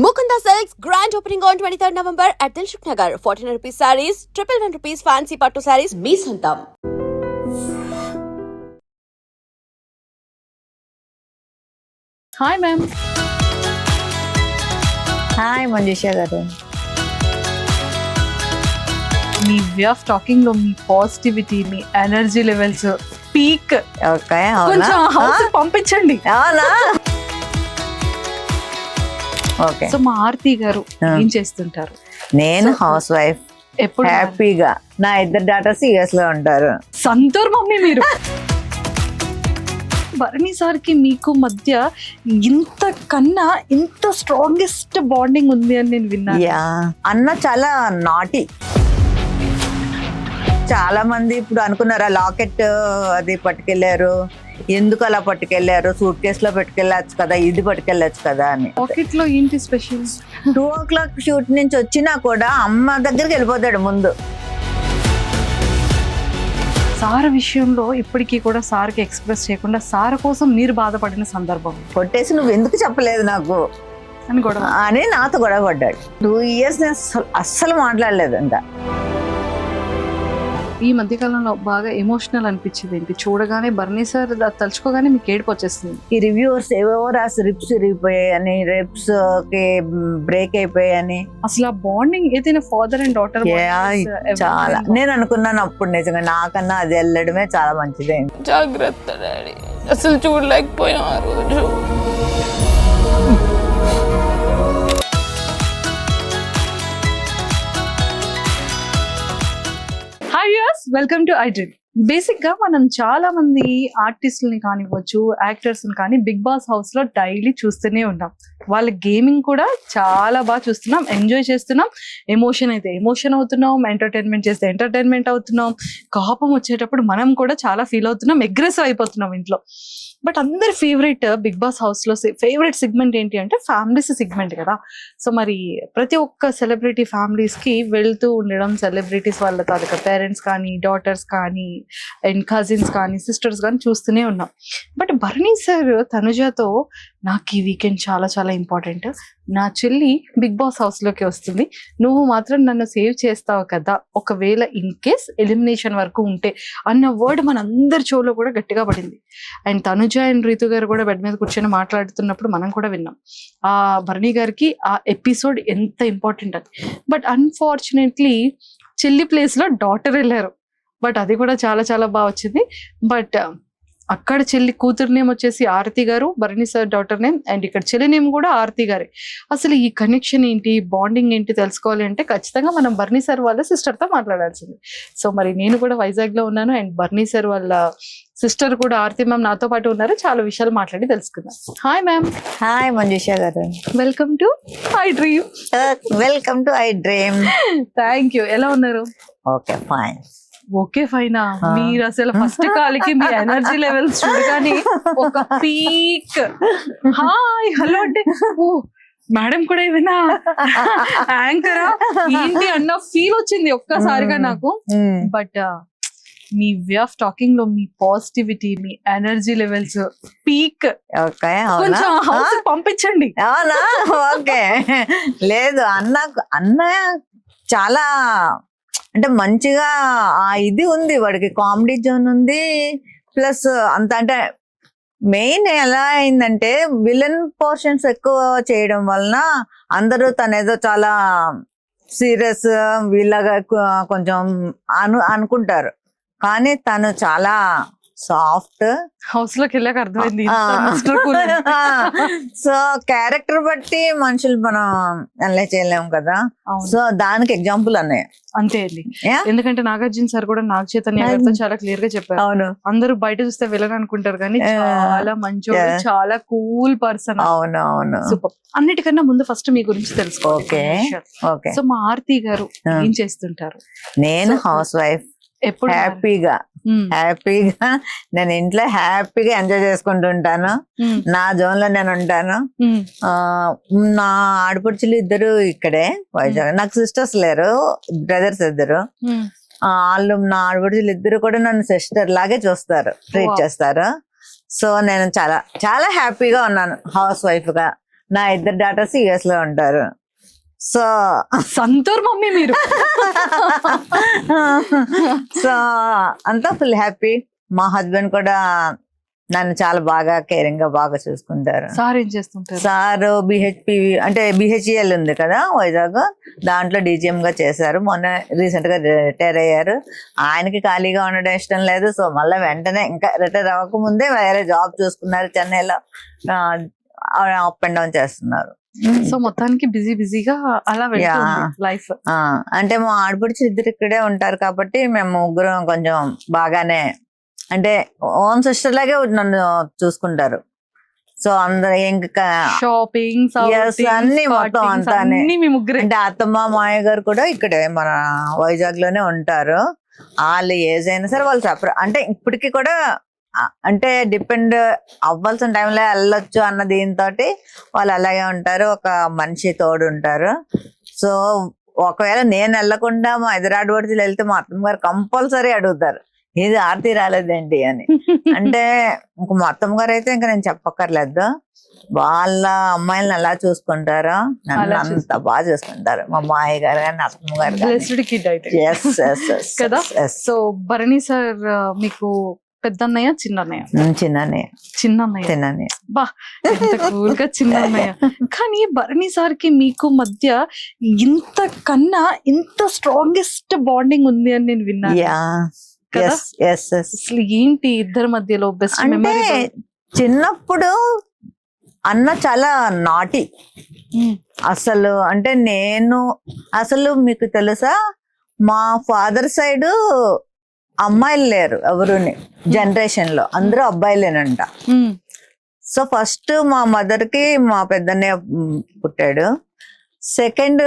Mukunda Silks grand opening on 23rd November at Dilshuk Nagar. 1400 rupees sarees, 111 rupees fancy pattu sarees, me santam. Hi ma'am. Hi Manjusha గారు. మీ way of talking లో మీ positivity, మీ energy levels peak. Okay, కొంచెం house పంపించండి. అవునా? Okay. So మా ఆర్తి గారు ఏం చేస్తుంటారు? నేను హౌస్ వైఫ్. ఎప్పుడు హ్యాపీగా నా ఇద్దరు డాటర్స్ యుఎస్ లో ఉంటారు. సంతూర్ మమ్మీ మీరు. భరణి సార్కి మీకు మధ్య ఇంత కన్నా ఇంత స్ట్రాంగెస్ట్ బాండింగ్ ఉంది అని నేను విన్నాను. యా, అన్న చాలా నాటి. చాలా మంది ఇప్పుడు అనుకున్నారా లాకెట్ అది పట్టుకెళ్లారు, ఎందుకు అలా పట్టుకెళ్లారు, సూట్ కేసు లో పెట్టుకెళ్ళచ్చు కదా, ఇది పట్టుకెళ్ళచ్చు కదా అని. పాకెట్ లో ఏంటి స్పెషల్? 2 o'clock షూట్ నుంచి వచ్చినా కూడా అమ్మ దగ్గరికి వెళ్ళిపోతాడు ముందు. సార్ విషయంలో ఇప్పటికీ కూడా సార్కి ఎక్స్ప్రెస్ చేయకుండా సార్ కోసం మీరు బాధపడిన సందర్భం కొట్టేసి నువ్వు ఎందుకు చెప్పలేదు నాకు అని గొడవ అని నాతో గొడవ పడ్డాడు. 2 years నేను అస్సలు మాట్లాడలేదు. ఇంకా ఈ మధ్యకాలంలో బాగా ఎమోషనల్ అనిపించింది ఏంటి? చూడగానే భరణి సార్ తలుచుకోగానే మీకు ఏడుపు వచ్చేస్తుంది. ఈ రివ్యూవర్స్ ఏవేవో రాసి రిప్స్ ఇరిగిపోయాయని, రిప్స్ కి బ్రేక్ అయిపోయాయని. అసలు ఆ బాండింగ్ ఏదైనా ఫాదర్ అండ్ డాటర్ చాలా నేను అనుకున్నాను అప్పుడు, నిజంగా నాకన్నా అది వెళ్ళడమే చాలా మంచిది. జాగ్రత్త డాడీ, అసలు చూడలేకపోయాం ఆ రోజు. Hi viewers, welcome to I dream. Basic గా మనం చాలా మంది ఆర్టిస్టులని కానివ్వచ్చు, యాక్టర్స్ కానీ బిగ్ బాస్ హౌస్ లో డైలీ చూస్తూనే ఉంటాం. వాళ్ళ గేమింగ్ కూడా చాలా బాగా చూస్తున్నాం, ఎంజాయ్ చేస్తున్నాం. ఎమోషన్ అయితే ఎమోషన్ అవుతున్నాం, ఎంటర్టైన్మెంట్ చేస్తే ఎంటర్టైన్మెంట్ అవుతున్నాం. కోపం వచ్చేటప్పుడు మనం కూడా చాలా ఫీల్ అవుతున్నాం, అగ్రెసివ్ అయిపోతున్నాం ఇంట్లో. బట్ అందరి ఫేవరెట్ బిగ్ బాస్ హౌస్ లో ఫేవరెట్ సెగ్మెంట్ ఏంటి అంటే ఫ్యామిలీస్ సెగ్మెంట్ కదా. సో మరి ప్రతి ఒక్క సెలబ్రిటీ ఫ్యామిలీస్ కి వెళ్తూ ఉండడం, సెలబ్రిటీస్ వాళ్ళ తాలూకా పేరెంట్స్ కానీ, డాటర్స్ కానీ, అండ్ కజిన్స్ కానీ, సిస్టర్స్ కానీ చూస్తూనే ఉన్నాం. బట్ భరణి సార్ తనుజతో నాకు ఈ వీకెండ్ చాలా చాలా ఇంపార్టెంట్, నా చెల్లి బిగ్ బాస్ హౌస్ లోకి వస్తుంది, నువ్వు మాత్రం నన్ను సేవ్ చేస్తావు కదా ఒకవేళ ఇన్ కేస్ ఎలిమినేషన్ వరకు ఉంటే అన్న వర్డ్ మన అందరి షోలో కూడా గట్టిగా పడింది. అండ్ తనుజ అండ్ రీతు గారు కూడా బెడ్ మీద కూర్చొని మాట్లాడుతున్నప్పుడు మనం కూడా విన్నాం ఆ భరణి గారికి ఆ ఎపిసోడ్ ఎంత ఇంపార్టెంట్ అని. బట్ అన్ఫార్చునేట్లీ చెల్లి ప్లేస్ లో డాటర్ వెళ్ళారు. బట్ అది కూడా చాలా చాలా బాగా వచ్చింది. బట్ అక్కడ చెల్లి కూతురు నేమ్ వచ్చేసి ఆరతి గారు, Bharani sir daughter name, and ఇక్కడ చెల్లి నేమ్ కూడా ఆరతి గారే. అసలు ఈ కనెక్షన్ ఏంటి, బాండింగ్ ఏంటి తెలుసుకోవాలి అంటే ఖచ్చితంగా మనం భరణి సార్ వాళ్ళ సిస్టర్ తో మాట్లాడాల్సింది. సో మరి నేను కూడా వైజాగ్ లో ఉన్నాను, అండ్ భరణి సార్ వాళ్ళ సిస్టర్ కూడా ఆరతి మ్యామ్ నాతో పాటు ఉన్నారు. చాలా విషయాలు మాట్లాడి తెలుసుకుందాం. Hi ma'am. హాయ్ మంజుష గారు. Welcome to I dream. Welcome to I dream. Thank you. ఎలా ఉన్నారు? Okay, fine. ఓకే ఫైనా? మీరు అసలు ఫస్ట్ కాల్కి మీ ఎనర్జీ లెవెల్స్ చూడగానే ఒక పీక్. హాయ్ హలో అంటే ఓ మేడం కూడా ఏమైనా యాంకరా ఏంటి అన్న ఫీల్ వచ్చింది ఒక్కసారిగా నాకు. But me way of talking లో మీ పాజిటివిటీ, మీ ఎనర్జీ లెవెల్స్ పీక్. ఓకే, కొంచెం హౌస్ పంపించండి. అవునా? ఓకే. లేదు, అన్న చాలా అంటే మంచిగా ఇది ఉంది, వాడికి కామెడీ జోన్ ఉంది. ప్లస్ అంత అంటే మెయిన్ ఎలా అయిందంటే విలన్ పోర్షన్స్ ఎక్కువ చేయడం వలన అందరూ తనేదో చాలా సీరియస్ వీళ్ళగా కొంచెం అనుకుంటారు. కానీ తను చాలా సాఫ్ట్. హౌస్ లోకి వెళ్ళాక అర్థమైంది. సో క్యారెక్టర్ బట్టి మనుషులు మనం అలా చేయలేము కదా. సో దానికి ఎగ్జాంపుల్ అన్నయ్య. అంతే అండి. ఎందుకంటే నాగార్జున సార్ కూడా నాగ చైతన్య గారితో చాలా క్లియర్ గా చెప్పారు. అవును, అందరూ బయట చూస్తే విలన్ అనుకుంటారు కానీ చాలా మంచోడు, చాలా కూల్ పర్సన్. అవును అవును. సూపర్. అన్నిటికన్నా ముందు ఫస్ట్ మీ గురించి తెలుసుకోవాలి. Okay okay. సో మా ఆర్తి గారు ఏం చేస్తుంటారు? నేను హౌస్ వైఫ్. ఎప్పుడు హ్యాపీగా నేను ఇంట్లో హ్యాపీగా ఎంజాయ్ చేసుకుంటుంటాను. నా జోన్ లో నేను ఉంటాను. నా ఆడపడుచులు ఇద్దరు ఇక్కడే వైజాగ్. నాకు సిస్టర్స్ లేరు, బ్రదర్స్ ఇద్దరు. వాళ్ళు నా ఆడపడుచులు ఇద్దరు కూడా నన్ను సిస్టర్ లాగే చూస్తారు, ట్రీట్ చేస్తారు. సో నేను చాలా చాలా హ్యాపీగా ఉన్నాను హౌస్ వైఫ్ గా. నా 2 డాటర్స్ యుఎస్ లో ఉంటారు. సో సంతూర్ మమ్మీ మీరు. సో అంతా ఫుల్ హ్యాపీ. మా హస్బెండ్ కూడా నన్ను చాలా బాగా కేరింగ్ గా బాగా చూసుకుంటారు. సార్ ఏం చేస్తుంటారు? సార్ బిహెచ్పి అంటే బిహెచ్ఎల్ ఉంది కదా వైజాగ్, దాంట్లో డీజీఎం గా చేశారు. మొన్న రీసెంట్ గా రిటైర్ అయ్యారు. ఆయనకి ఖాళీగా ఉండడం ఇష్టం లేదు. సో మళ్ళీ వెంటనే ఇంకా రిటైర్ అవ్వక ముందే వేరే జాబ్ చూసుకున్నారు చెన్నైలో. అప్ అండ్ డౌన్ చేస్తున్నారు. సో మొత్తానికి బిజీగా అలా లైఫ్. అంటే మా ఆడపడుచు 2 ఇక్కడే ఉంటారు కాబట్టి మేము ముగ్గురం కొంచెం బాగానే, అంటే ఓన్ సిస్టర్ లాగే నన్ను చూసుకుంటారు. సో అందరూ ఇంకా షాపింగ్ అన్ని మొత్తం అంతా. అంటే అత్తమ్మ మాయ గారు కూడా ఇక్కడే మన వైజాగ్ లోనే ఉంటారు. వాళ్ళు ఏజ్ అయినా సరే వాళ్ళు సపరేట్, అంటే ఇప్పటికి కూడా అంటే డిపెండ్ అవ్వాల్సిన టైంలో వెళ్ళొచ్చు అన్న దీంతో వాళ్ళు అలాగే ఉంటారు. ఒక మనిషి తోడు ఉంటారు. సో ఒకవేళ నేను వెళ్ళకుండా మా ఎదురాడబడుచులు వెళ్తే మా అత్తమ్మ గారు కంపల్సరీ అడుగుతారు, ఇది ఆర్తి రాలేదేంటి అని. అంటే ఇంక మా అత్తమ్మ గారు అయితే ఇంకా నేను చెప్పక్కర్లేదు. వాళ్ళ అమ్మాయిలను ఎలా చూసుకుంటారో నన్ను అంత బాగా చూసుకుంటారు. మా మాయ గారు కానీ అత్తమ్మ గారు కదా. సో భరణి సార్ మీకు పెద్దన్నయ్య చిన్నన్నయ్య బా ఎంత కూల్ గా చిన్నన్నయ్య. కానీ భరణి సార్ కి మీకు మధ్య ఇంత కన్నా ఇంత స్ట్రాంగెస్ట్ బాండింగ్ ఉంది అని నేను విన్నాను. అసలు ఏంటి ఇద్దరి మధ్యలో బెస్ట్ మెమరీ? చిన్నప్పుడు అన్న చాలా నాటి అసలు. అంటే నేను అసలు మీకు తెలుసా, మా ఫాదర్ సైడ్ అమ్మాయిలు లేరు ఎవరుని, జనరేషన్ లో అందరూ అబ్బాయిలేనంట. సో ఫస్ట్ మా మదర్ కి మా పెద్దన్నయ్య పుట్టాడు. సెకండ్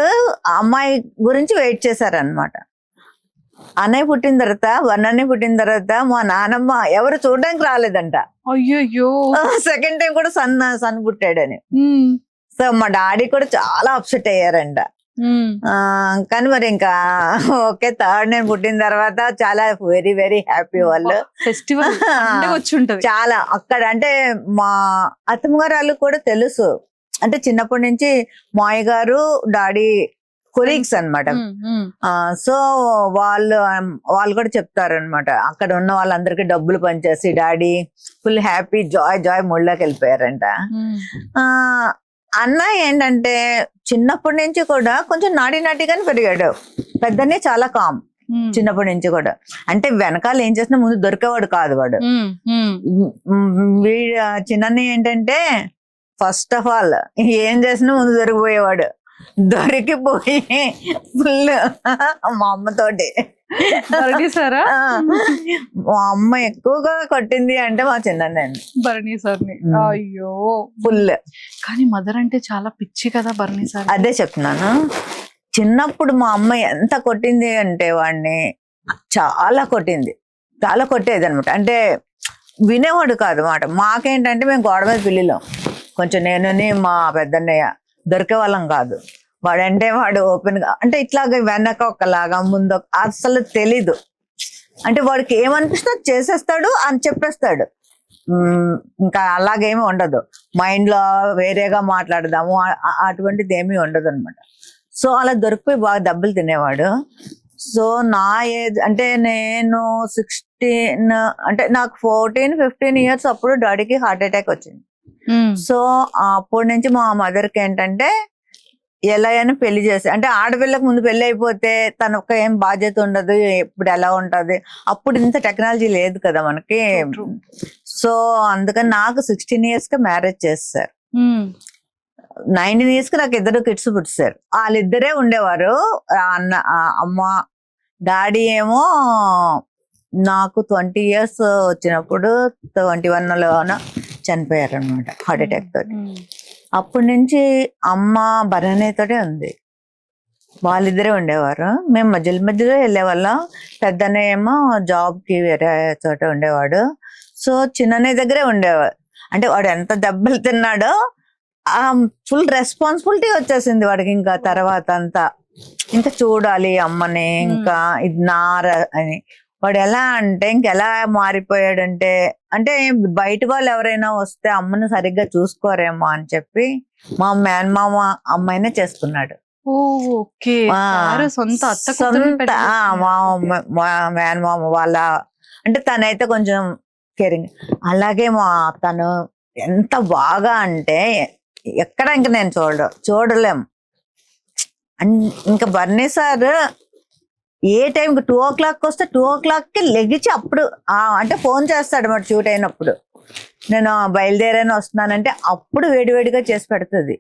అమ్మాయి గురించి వెయిట్ చేశారనమాట. అన్నయ్య పుట్టిన తర్వాత అన్నయ్య పుట్టిన తర్వాత మా నానమ్మ ఎవరు చూడడానికి రాలేదంట. అయ్యో సెకండ్ టైం కూడా సన్ పుట్టాడని. సో మా డాడీ కూడా చాలా అప్సెట్ అయ్యారంట. కానీ మరి ఇంకా ఓకే, థర్డ్ నేను పుట్టిన తర్వాత చాలా వెరీ వెరీ హ్యాపీ. వాళ్ళు ఫెస్టివల్ చాలా అక్కడ. అంటే మా అత్తమ్మ గారు వాళ్ళు కూడా తెలుసు, అంటే చిన్నప్పటి నుంచి మాయ గారు డాడీ కొలీగ్స్ అనమాట. సో వాళ్ళు కూడా చెప్తారనమాట, అక్కడ ఉన్న వాళ్ళందరికీ డబ్బులు పనిచేసి డాడీ ఫుల్ హ్యాపీ జాయ్ మూడ్లోకి వెళ్ళిపోయారంట. అన్న ఏంటంటే చిన్నప్పటి నుంచి కూడా కొంచెం నాటిగానే పెరిగాడు. పెద్దనే చాలా కామ్ చిన్నప్పటి నుంచి కూడా. అంటే వెనకాల ఏం చేసినా ముందు దొరికేవాడు కాదు వాడు. చిన్న ఏంటంటే ఫస్ట్ ఆఫ్ ఆల్ ఏం చేసినా ముందు దొరికిపోయేవాడు. దొరికిపోయి ఫుల్ మా అమ్మతోటి సారా మా అమ్మ ఎక్కువగా కొట్టింది అంటే మా చిన్న భరణి సార్ని. అయ్యో ఫుల్. కానీ మదర్ అంటే చాలా పిచ్చి కదా భరణి సార్. అదే చెప్తున్నాను, చిన్నప్పుడు మా అమ్మ ఎంత కొట్టింది అంటే వాడిని చాలా కొట్టేది అనమాట. అంటే వినేవాడు కాదు మాట. మాకేంటంటే మేము గోడ మీద పిల్లిలో కొంచెం నేనుని మా పెద్దన్నయ్య దొరికే వాళ్ళం కాదు. వాడంటే వాడు ఓపెన్ గా, అంటే ఇట్లాగా వెనక ఒకలాగా ముందు అసలు తెలీదు. అంటే వాడికి ఏమనిపిస్తే చేసేస్తాడు అని చెప్పేస్తాడు. ఇంకా అలాగేమీ ఉండదు. మైండ్ లో వేరేగా మాట్లాడదాము అటువంటిది ఏమీ ఉండదు అనమాట. సో అలా దొరికిపోయి బాగా దెబ్బలు తినేవాడు. సో నా ఏజ్ అంటే నేను 16, అంటే నాకు 14-15 ఇయర్స్ అప్పుడు డాడీకి హార్ట్ అటాక్ వచ్చింది. సో అప్పటి నుంచి మా మదర్కి ఏంటంటే ఎలా అయినా పెళ్లి చేసి, అంటే ఆడపిల్లకు ముందు పెళ్లి అయిపోతే తనొక్క ఏం బాధ్యత ఉండదు. ఇప్పుడు ఎలా ఉంటది, అప్పుడు ఇంత టెక్నాలజీ లేదు కదా మనకి. సో అందుకని నాకు 16 ఇయర్స్ కి మ్యారేజ్ చేస్తారు. 19 ఇయర్స్ కి నాకు 2 కిడ్స్ పుట్టారు. వాళ్ళిద్దరే ఉండేవారు. అమ్మ డాడీ ఏమో నాకు 20 ఇయర్స్ వచ్చినప్పుడు 21లోన చనిపోయారు అనమాట హార్ట్ అటాక్ తోటి. అప్పటి నుంచి అమ్మ భరణితోటే ఉంది. వాళ్ళిద్దరే ఉండేవారు. మేము మధ్యలో వెళ్ళేవాళ్ళం. పెద్దనే ఏమో జాబ్ కి వేరే చోట ఉండేవాడు. సో చిన్ననే దగ్గరే ఉండేవాడు. అంటే వాడు ఎంత దెబ్బలు తిన్నాడో ఫుల్ రెస్పాన్సిబిలిటీ వచ్చేసింది వాడికి. ఇంకా తర్వాత అంతా ఇంకా చూడాలి అమ్మని, ఇంకా ఇది నార అని వాడు ఎలా అంటే ఇంకెలా మారిపోయాడంటే, అంటే బయట వాళ్ళు ఎవరైనా వస్తే అమ్మను సరిగ్గా చూసుకోరేమో అని చెప్పి మా మేనమామ అమ్మాయినే చేసుకున్నాడు. ఓకే. ఆ, సొంత అత్త కూతురుని సొంత మా మేనమామ వాళ్ళ, అంటే తనైతే కొంచెం కేరింగ్. అలాగే తను ఎంత బాగా అంటే ఎక్కడ ఇంక నేను చూడలేం. ఇంకా బర్నీ సార్ ఏ టైంకి 2 o'clock వస్తే 2 o'clockకి లెగిచి అప్పుడు అంటే ఫోన్ చేస్తాడు మరి షూట్ అయినప్పుడు, నేను బయలుదేరాను వస్తున్నానంటే అప్పుడు వేడివేడిగా చేసి పెడుతుంది.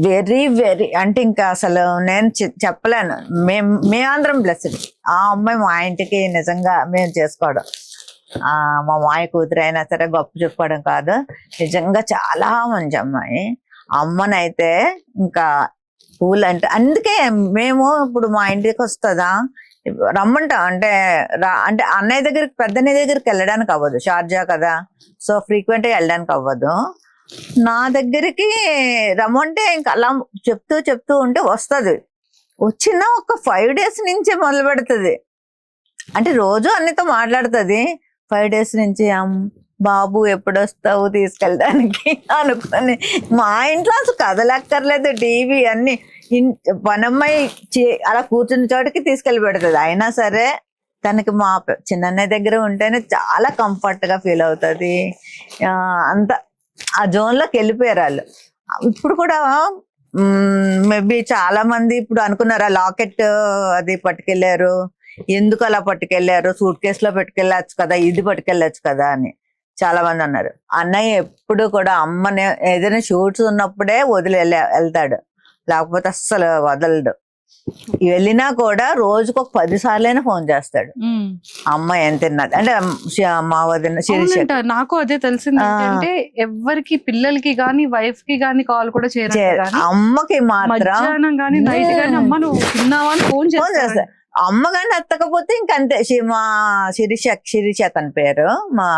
వెరీ వెరీ అంటే ఇంకా అసలు నేను చెప్పలేను. మేమందరం బ్లెస్డ్. ఆ అమ్మాయి మా ఇంటికి నిజంగా మేము చేసుకోవడం, మా మాయ కూతురు అయినా సరే గొప్ప చెప్పుకోవడం కాదు, నిజంగా చాలా మంచి అమ్మాయి. అమ్మనైతే ఇంకా పూలు అంటే, అందుకే మేము ఇప్పుడు మా ఇంటికి వస్తుందా రమ్మంటాం. అంటే అంటే అన్నయ్య దగ్గరికి, పెద్దన్నయ్య దగ్గరికి వెళ్ళడానికి అవ్వదు, షార్జా కదా, సో ఫ్రీక్వెంట్ గా వెళ్ళడానికి అవ్వదు. నా దగ్గరికి రమ్మంటే ఇంకా అలా చెప్తూ ఉంటే వస్తుంది. వచ్చిన ఒక 5 days నుంచే మొదలు పెడుతుంది. అంటే రోజు అన్నితో మాట్లాడుతుంది. 5 days నుంచి బాబు ఎప్పుడు వస్తావు తీసుకెళ్ళడానికి అనుకుని, మా ఇంట్లో అసలు కదలక్కర్లేదు, టీవీ అన్ని పనమ్మాయి అలా కూర్చున్న చోటికి తీసుకెళ్ళి పెడుతుంది. అయినా సరే తనకి మా చిన్నన్నయ్య దగ్గర ఉంటేనే చాలా కంఫర్ట్ గా ఫీల్ అవుతుంది. అంత ఆ జోన్ లోకి వెళ్ళిపోయారు వాళ్ళు. ఇప్పుడు కూడా మేబీ చాలా మంది ఇప్పుడు అనుకున్నారు ఆ లాకెట్ అది పట్టుకెళ్లారు, ఎందుకు అలా పట్టుకెళ్లారు, సూట్ కేసులో పట్టుకెళ్ళచ్చు కదా, ఇది పట్టుకెళ్ళచ్చు కదా అని చాలా మంది అన్నారు. అన్నయ్య ఎప్పుడు కూడా అమ్మని ఏదైనా షూట్స్ ఉన్నప్పుడే వదిలి వెళ్తాడు, లేకపోతే అస్సలు వదలడు. వెళ్ళినా కూడా రోజుకు ఒక 10 సార్లైనా ఫోన్ చేస్తాడు, అమ్మ ఏం తిన్నది అంటే మా వదిన శిరీష. నాకు అదే తెలిసింది అంటే ఎవరికి పిల్లలకి గానీ వైఫ్ కి గానీ కాల్ కూడా చేయరు, అమ్మకి మాత్రం మధ్యాహ్నం గానీ నైట్ గానీ అమ్మ నువ్వు తిన్నావా అని ఫోన్ చేస్తాడు. అమ్మ గాని ఎత్తకపోతే ఇంకంతే. మా శిరీష తన పేరు, మా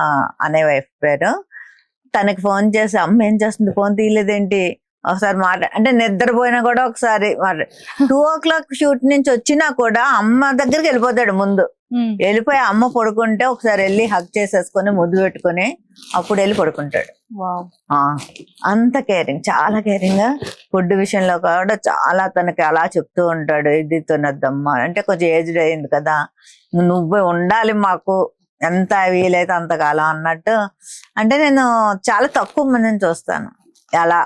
అనే వైఫ్ పేరు. తనకి ఫోన్ చేసి అమ్మ ఏం చేస్తుంది, ఫోన్ తీయలేదేంటి, ఒకసారి అంటే నిద్రపోయినా కూడా ఒకసారి 2 o'clock షూట్ నుంచి వచ్చినా కూడా అమ్మ దగ్గరికి వెళ్ళిపోతాడు. ముందు వెళ్ళిపోయి అమ్మ పడుకుంటే ఒకసారి వెళ్ళి హగ్ చేసేసుకొని ముద్దు పెట్టుకొని అప్పుడు వెళ్ళి పడుకుంటాడు. అంత కేరింగ్, చాలా కేరింగ్. ఫుడ్ విషయంలో కూడా చాలా తనకి అలా చెప్తూ ఉంటాడు, ఇది తినొద్దమ్మా అంటే కొంచెం ఏజ్డ్ అయింది కదా, నువ్వు ఉండాలి మాకు ఎంత వీలైతే అంతకాలం అన్నట్టు. అంటే నేను చాలా తక్కువ మందిని చూస్తాను అలా.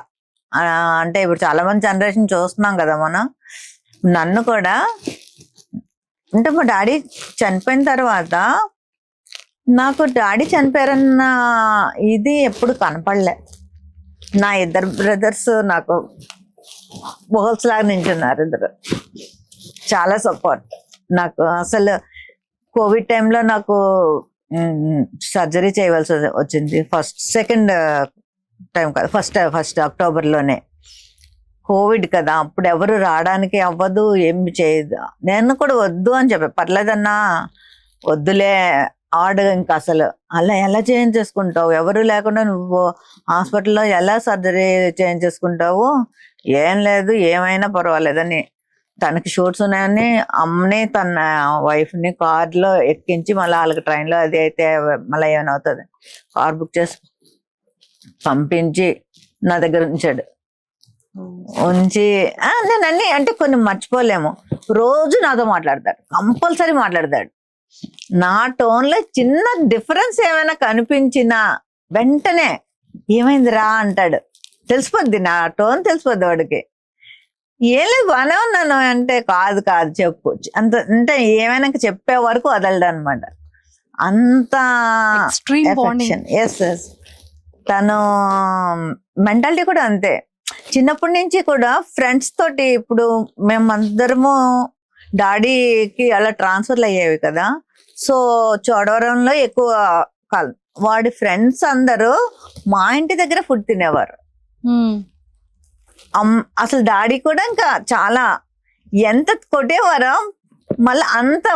అంటే ఇప్పుడు చాలా మంది జనరేషన్ చూస్తున్నాం కదా మనం. నన్ను కూడా అంటే మా డాడీ చనిపోయిన తర్వాత నాకు డాడీ చనిపోయారన్న ఇది ఎప్పుడు కనపడలే. నా 2 brothers నాకు బోల్స్ లాగా నించున్నారు, 2. చాలా సపోర్ట్ నాకు. అసలు కోవిడ్ టైంలో నాకు సర్జరీ చేయవలసి వచ్చింది. సెకండ్ టైం కాదు, ఫస్ట్ అక్టోబర్లోనే. కోవిడ్ కదా, అప్పుడు ఎవరు రావడానికి అవ్వదు, ఏమి చేయదు. నేను కూడా వద్దు అని చెప్పా, పర్లేదన్నా వద్దులే ఆడు, ఇంకా అసలు అలా ఎలా చేయించేసుకుంటావు, ఎవరు లేకుండా నువ్వు హాస్పిటల్లో ఎలా సర్జరీ చేయించేసుకుంటావు, ఏం లేదు ఏమైనా పర్వాలేదని. తనకి షూట్స్ ఉన్నాయని అమ్మని తన వైఫ్ని కార్లో ఎక్కించి మళ్ళీ వాళ్ళకి ట్రైన్లో అది అయితే మళ్ళీ ఏమైనా అవుతుంది, కార్ బుక్ చేసి పంపించి నా దగ్గర ఉంచాడు. ఉంచి నేను అన్ని అంటే కొన్ని మర్చిపోలేము. రోజు నాతో మాట్లాడతాడు, కంపల్సరీ మాట్లాడతాడు. నా టోన్లో చిన్న డిఫరెన్స్ ఏమైనా కనిపించినా వెంటనే ఏమైందిరా అంటాడు. తెలిసిపోద్ది, నా టోన్ తెలిసిపోద్ది వాడికి. ఏం లేదు బాగానే ఉన్నాను అంటే, కాదు చెప్పు అంత, అంటే ఏమైనా చెప్పే వరకు వదలడు అనమాట. అంత ఎస్. తను మెంటాలిటీ కూడా అంతే. చిన్నప్పటి నుంచి కూడా ఫ్రెండ్స్ తోటి, ఇప్పుడు మేమందరము డాడీకి అలా ట్రాన్స్ఫర్లు అయ్యేవి కదా, సో చోడవరంలో ఎక్కువ కాలం. వాడి ఫ్రెండ్స్ అందరూ మా ఇంటి దగ్గర ఫుడ్ తినేవారు. అసలు డాడీ కూడా ఇంకా చాలా ఎంత కొట్టేవారో మళ్ళీ అంత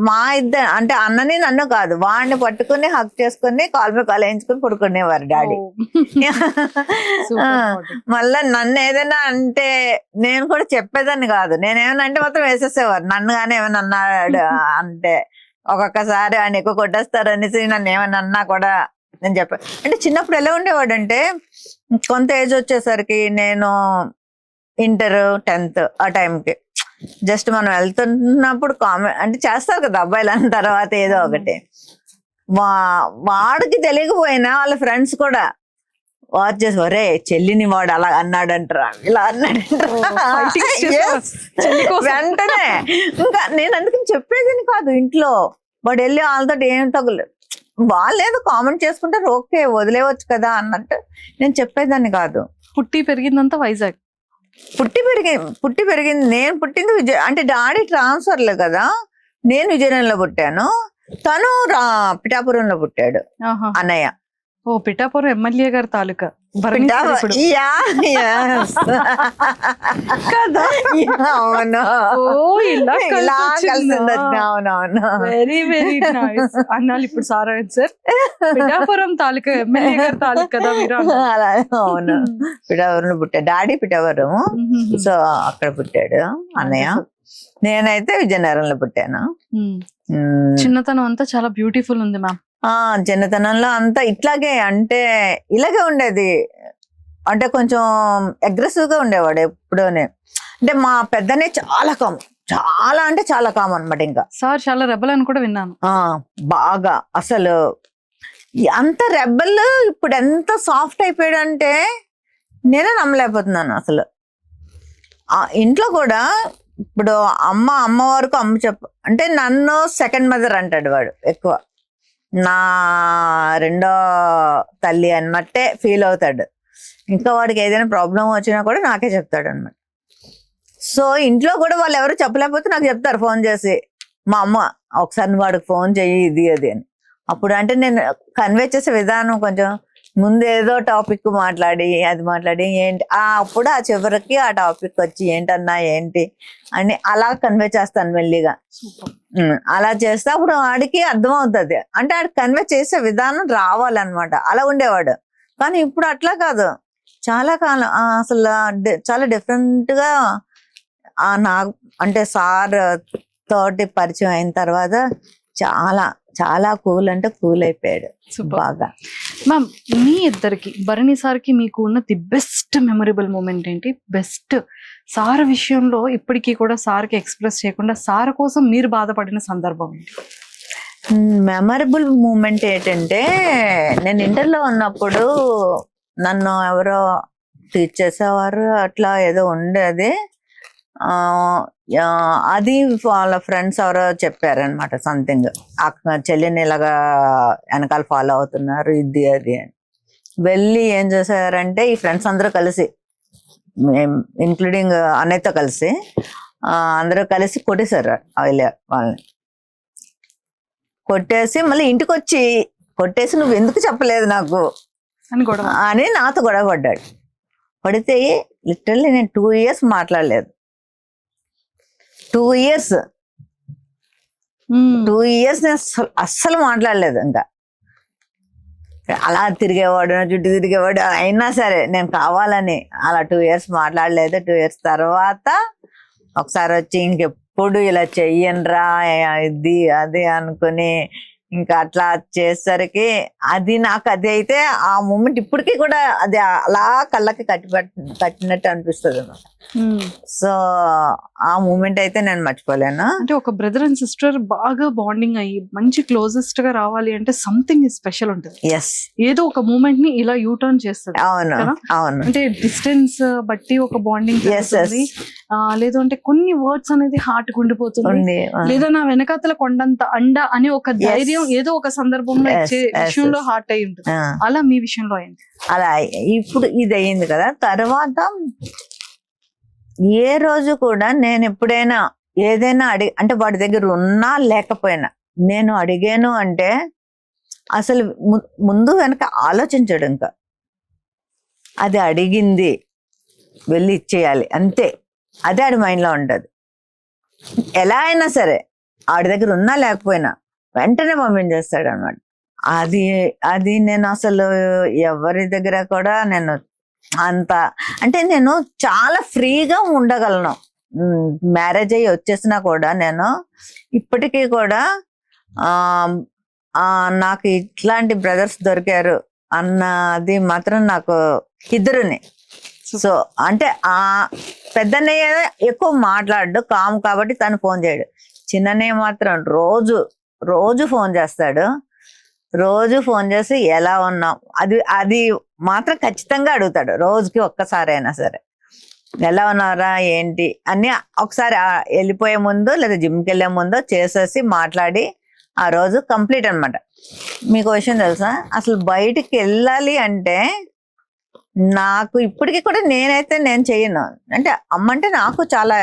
మా ఇద్దరు అంటే అన్నని నన్ను కాదు, వాడిని పట్టుకుని హక్ చేసుకుని కాల్ మీద కాల్ వేయించుకుని పడుకునేవారు డాడీ. మళ్ళా నన్ను ఏదైనా అంటే నేను కూడా చెప్పేదాన్ని కాదు, నేనేమన్నా అంటే మొత్తం వేసేసేవారు. నన్ను కానీ ఏమైనా అన్నాడు అంటే ఒక్కొక్కసారి ఆయన ఎక్కువ కొట్టేస్తారు అనేసి నన్ను ఏమైనా అన్నా కూడా నేను చెప్పాను. అంటే చిన్నప్పుడు ఎలా ఉండేవాడు అంటే కొంత ఏజ్ వచ్చేసరికి నేను ఇంటర్ 10th ఆ టైంకి జస్ట్ మనం వెళ్తున్నప్పుడు కామెంట్ అంటే చేస్తారు కదా అబ్బాయిలు అన్న తర్వాత ఏదో ఒకటి, వాడికి తెలియకపోయినా వాళ్ళ ఫ్రెండ్స్ కూడా వాచ్ చేసి ఒరే చెల్లిని వాడు అలా అన్నాడంటారా ఇలా అన్నాడంటారా వెంటనే. ఇంకా నేను అందుకని చెప్పేదని కాదు, ఇంట్లో వాడు వెళ్ళి వాళ్ళతో ఏం తగులు వాళ్ళు ఏదో కామెంట్ చేసుకుంటారు ఓకే వదిలేవచ్చు కదా అన్నట్టు నేను చెప్పేదాన్ని కాదు. పుట్టి పెరిగిందంతా వైజాగ్. పుట్టి పెరిగింది నేను పుట్టింది అంటే డాడీ ట్రాన్స్ఫర్లు కదా, నేను విజయనగరంలో పుట్టాను, తను పిఠాపురంలో పుట్టాడు అన్నయ్య. ఓ పిఠాపురం ఎమ్మెల్యే గారి తాలూకా అవును. వెరీ వెరీ నైస్ అన్నాళ్ళు. ఇప్పుడు సారా సార్ పిఠాపురం తాలూకా ఎమ్మెల్యే గారి తాలూకా కదా మీరు? అవును, పిఠాపురంలో పుట్టాడు డాడీ, పిఠాపురం. సో అక్కడ పుట్టాడు అన్నయ్య. నేనైతే విజయనగరంలో పుట్టాను. చిన్నతనం అంతా చాలా బ్యూటిఫుల్ ఉంది మ్యామ్. చిన్నతనంలో అంతా ఇట్లాగే అంటే ఇలాగే ఉండేది. అంటే కొంచెం అగ్రెసివ్ గా ఉండేవాడు ఎప్పుడూనే. అంటే మా పెద్దనే చాలా కామ్, చాలా అంటే చాలా కామ్ అనమాట. ఇంకా సార్ చాలా రెబల్ అని కూడా విన్నాను. బాగా అసలు అంత రెబల్ ఇప్పుడు ఎంత సాఫ్ట్ అయిపోయాడు అంటే నేనే నమ్మలేకపోతున్నాను అసలు. ఇంట్లో కూడా ఇప్పుడు అమ్మ వరకు అమ్మ అంటే నన్ను సెకండ్ మదర్ అంటాడు వాడు ఎక్కువ, నా రెండో తల్లి అన్నట్టే ఫీల్ అవుతాడు. ఇంకా వాడికి ఏదైనా ప్రాబ్లం వచ్చినా కూడా నాకే చెప్తాడు అనమాట. సో ఇంట్లో కూడా వాళ్ళు ఎవరు చెప్పలేకపోతే నాకు చెప్తారు ఫోన్ చేసి, మా అమ్మ ఒకసారి వాడికి ఫోన్ చెయ్యి ఇది అది అని. అప్పుడు అంటే నేను కన్వే చేసే విధానం కొంచెం ముందు ఏదో టాపిక్ మాట్లాడి అది మాట్లాడి ఏంటి అప్పుడు ఆ చివరికి ఆ టాపిక్ వచ్చి ఏంటన్నా ఏంటి అని అలా కన్వే చేస్తాను మెల్లిగా. అలా చేస్తే అప్పుడు వాడికి అర్థం అవుతుంది. అంటే ఆడికి కన్వే చేసే విధానం రావాలన్నమాట. అలా ఉండేవాడు. కానీ ఇప్పుడు అట్లా కాదు, చాలా కాలం అసలు చాలా డిఫరెంట్ గా నాకు అంటే సార్ తోటి పరిచయం అయిన తర్వాత చాలా చాలా కూల్ అంటే కూల్ అయిపోయాడు బాగా. మ్యామ్ మీ ఇద్దరికి భరణి సార్కి మీకు ఉన్న ది బెస్ట్ మెమరబుల్ మూమెంట్ ఏంటి? బెస్ట్ సార్ విషయంలో ఇప్పటికీ కూడా సార్కి ఎక్స్ప్రెస్ చేయకుండా సార్ కోసం మీరు బాధపడిన సందర్భం ఏంటి? మెమరబుల్ మూమెంట్ ఏంటంటే నేను ఇంటర్లో ఉన్నప్పుడు నన్ను ఎవరో టీచ్ చేసేవారు, అట్లా ఏదో ఉండేది. అది వాళ్ళ ఫ్రెండ్స్ ఎవరో చెప్పారనమాట సంథింగ్, చెల్లిని ఇలాగా వెనకాల ఫాలో అవుతున్నారు ఇది అది అని. వెళ్ళి ఏం చేశారంటే ఈ ఫ్రెండ్స్ అందరూ కలిసి ఇంక్లూడింగ్ అన్నయ్యతో కలిసి అందరూ కలిసి కొట్టేశారు వాళ్ళని. కొట్టేసి మళ్ళీ ఇంటికి వచ్చి కొట్టేసి నువ్వు ఎందుకు చెప్పలేదు నాకు అని నాతో గొడవ పడ్డాడు. పడితే లిటరల్లీ నేను 2 years మాట్లాడలేదు. 2 years నేను అస్సలు మాట్లాడలేదు. ఇంకా అలా తిరిగేవాడు, నా చుట్టూ తిరిగేవాడు. అయినా సరే నేను కావాలని అలా 2 years మాట్లాడలేదు. 2 years తర్వాత ఒకసారి వచ్చి ఇంకెప్పుడు ఇలా చెయ్యనురా ఇది అది అనుకుని ఇంకా అట్లా చేసేసరికి అది నాకు అది అయితే ఆ మూమెంట్ ఇప్పటికీ కూడా అది అలా కళ్ళకి కట్టినట్టు అనిపిస్తుంది అన్నమాట. సో ఆ మూమెంట్ అయితే నేను మర్చిపోలేను. అంటే ఒక బ్రదర్ అండ్ సిస్టర్ బాగా బాండింగ్ అయ్యి మంచి క్లోజెస్ట్ గా రావాలి అంటే సంథింగ్ స్పెషల్ ఉంటుంది. ఎస్, ఏదో ఒక మూమెంట్ ని ఇలా యూటర్న్ చేస్తుంది. అవును అవును. అంటే డిస్టెన్స్ బట్టి ఒక బాండింగ్ లేదు అంటే కొన్ని వర్డ్స్ అనేది హార్ట్ గుండిపోతుంది, లేదా నా వెనకాతల కొండంత అండ అని ఒక ధైర్యం ఏదో ఒక సందర్భంలో ఇచ్చే విషయంలో హార్ట్ అయి ఉంటుంది. అలా మీ విషయంలో అయింది? అలా ఇప్పుడు ఇది అయింది కదా. తర్వాత ఏ రోజు కూడా నేను ఎప్పుడైనా ఏదైనా అంటే వాడి దగ్గర ఉన్నా లేకపోయినా నేను అడిగాను అంటే అసలు ముందు వెనక ఆలోచించడు. ఇంకా అది అడిగింది వెళ్ళి ఇచ్చేయాలి అంతే, అదే ఆడి మైండ్లో ఉంటుంది. ఎలా అయినా సరే ఆడి దగ్గర ఉన్నా లేకపోయినా వెంటనే పంపించేస్తాడు అనమాట. అది అది నేను అసలు ఎవరి దగ్గర కూడా నేను అంత అంటే నేను చాలా ఫ్రీగా ఉండగలను. మ్యారేజ్ అయ్యి వచ్చేసినా కూడా నేను ఇప్పటికీ కూడా ఆ నాకు ఇట్లాంటి బ్రదర్స్ దొరికారు అన్నది మాత్రం నాకు ఇద్దరుని. సో అంటే ఆ పెద్దన్నయ్య ఎక్కువ మాట్లాడు కామ్ కాబట్టి తను ఫోన్ చేయడు. చిన్నన్నయ్య మాత్రం రోజు ఫోన్ చేస్తాడు. రోజు ఫోన్ చేసి ఎలా ఉన్నాం అది మాత్రం ఖచ్చితంగా అడుగుతాడు. రోజుకి ఒక్కసారైనా సరే ఎలా ఉన్నారా ఏంటి అని ఒకసారి వెళ్ళిపోయే ముందు లేదా జిమ్కి వెళ్ళే ముందు చేసేసి మాట్లాడి ఆ రోజు కంప్లీట్ అనమాట. మీకు విషయం తెలుసా, అసలు బయటికి వెళ్ళాలి అంటే నాకు ఇప్పటికీ కూడా నేను చెయ్యను. అంటే అమ్మ అంటే నాకు చాలా,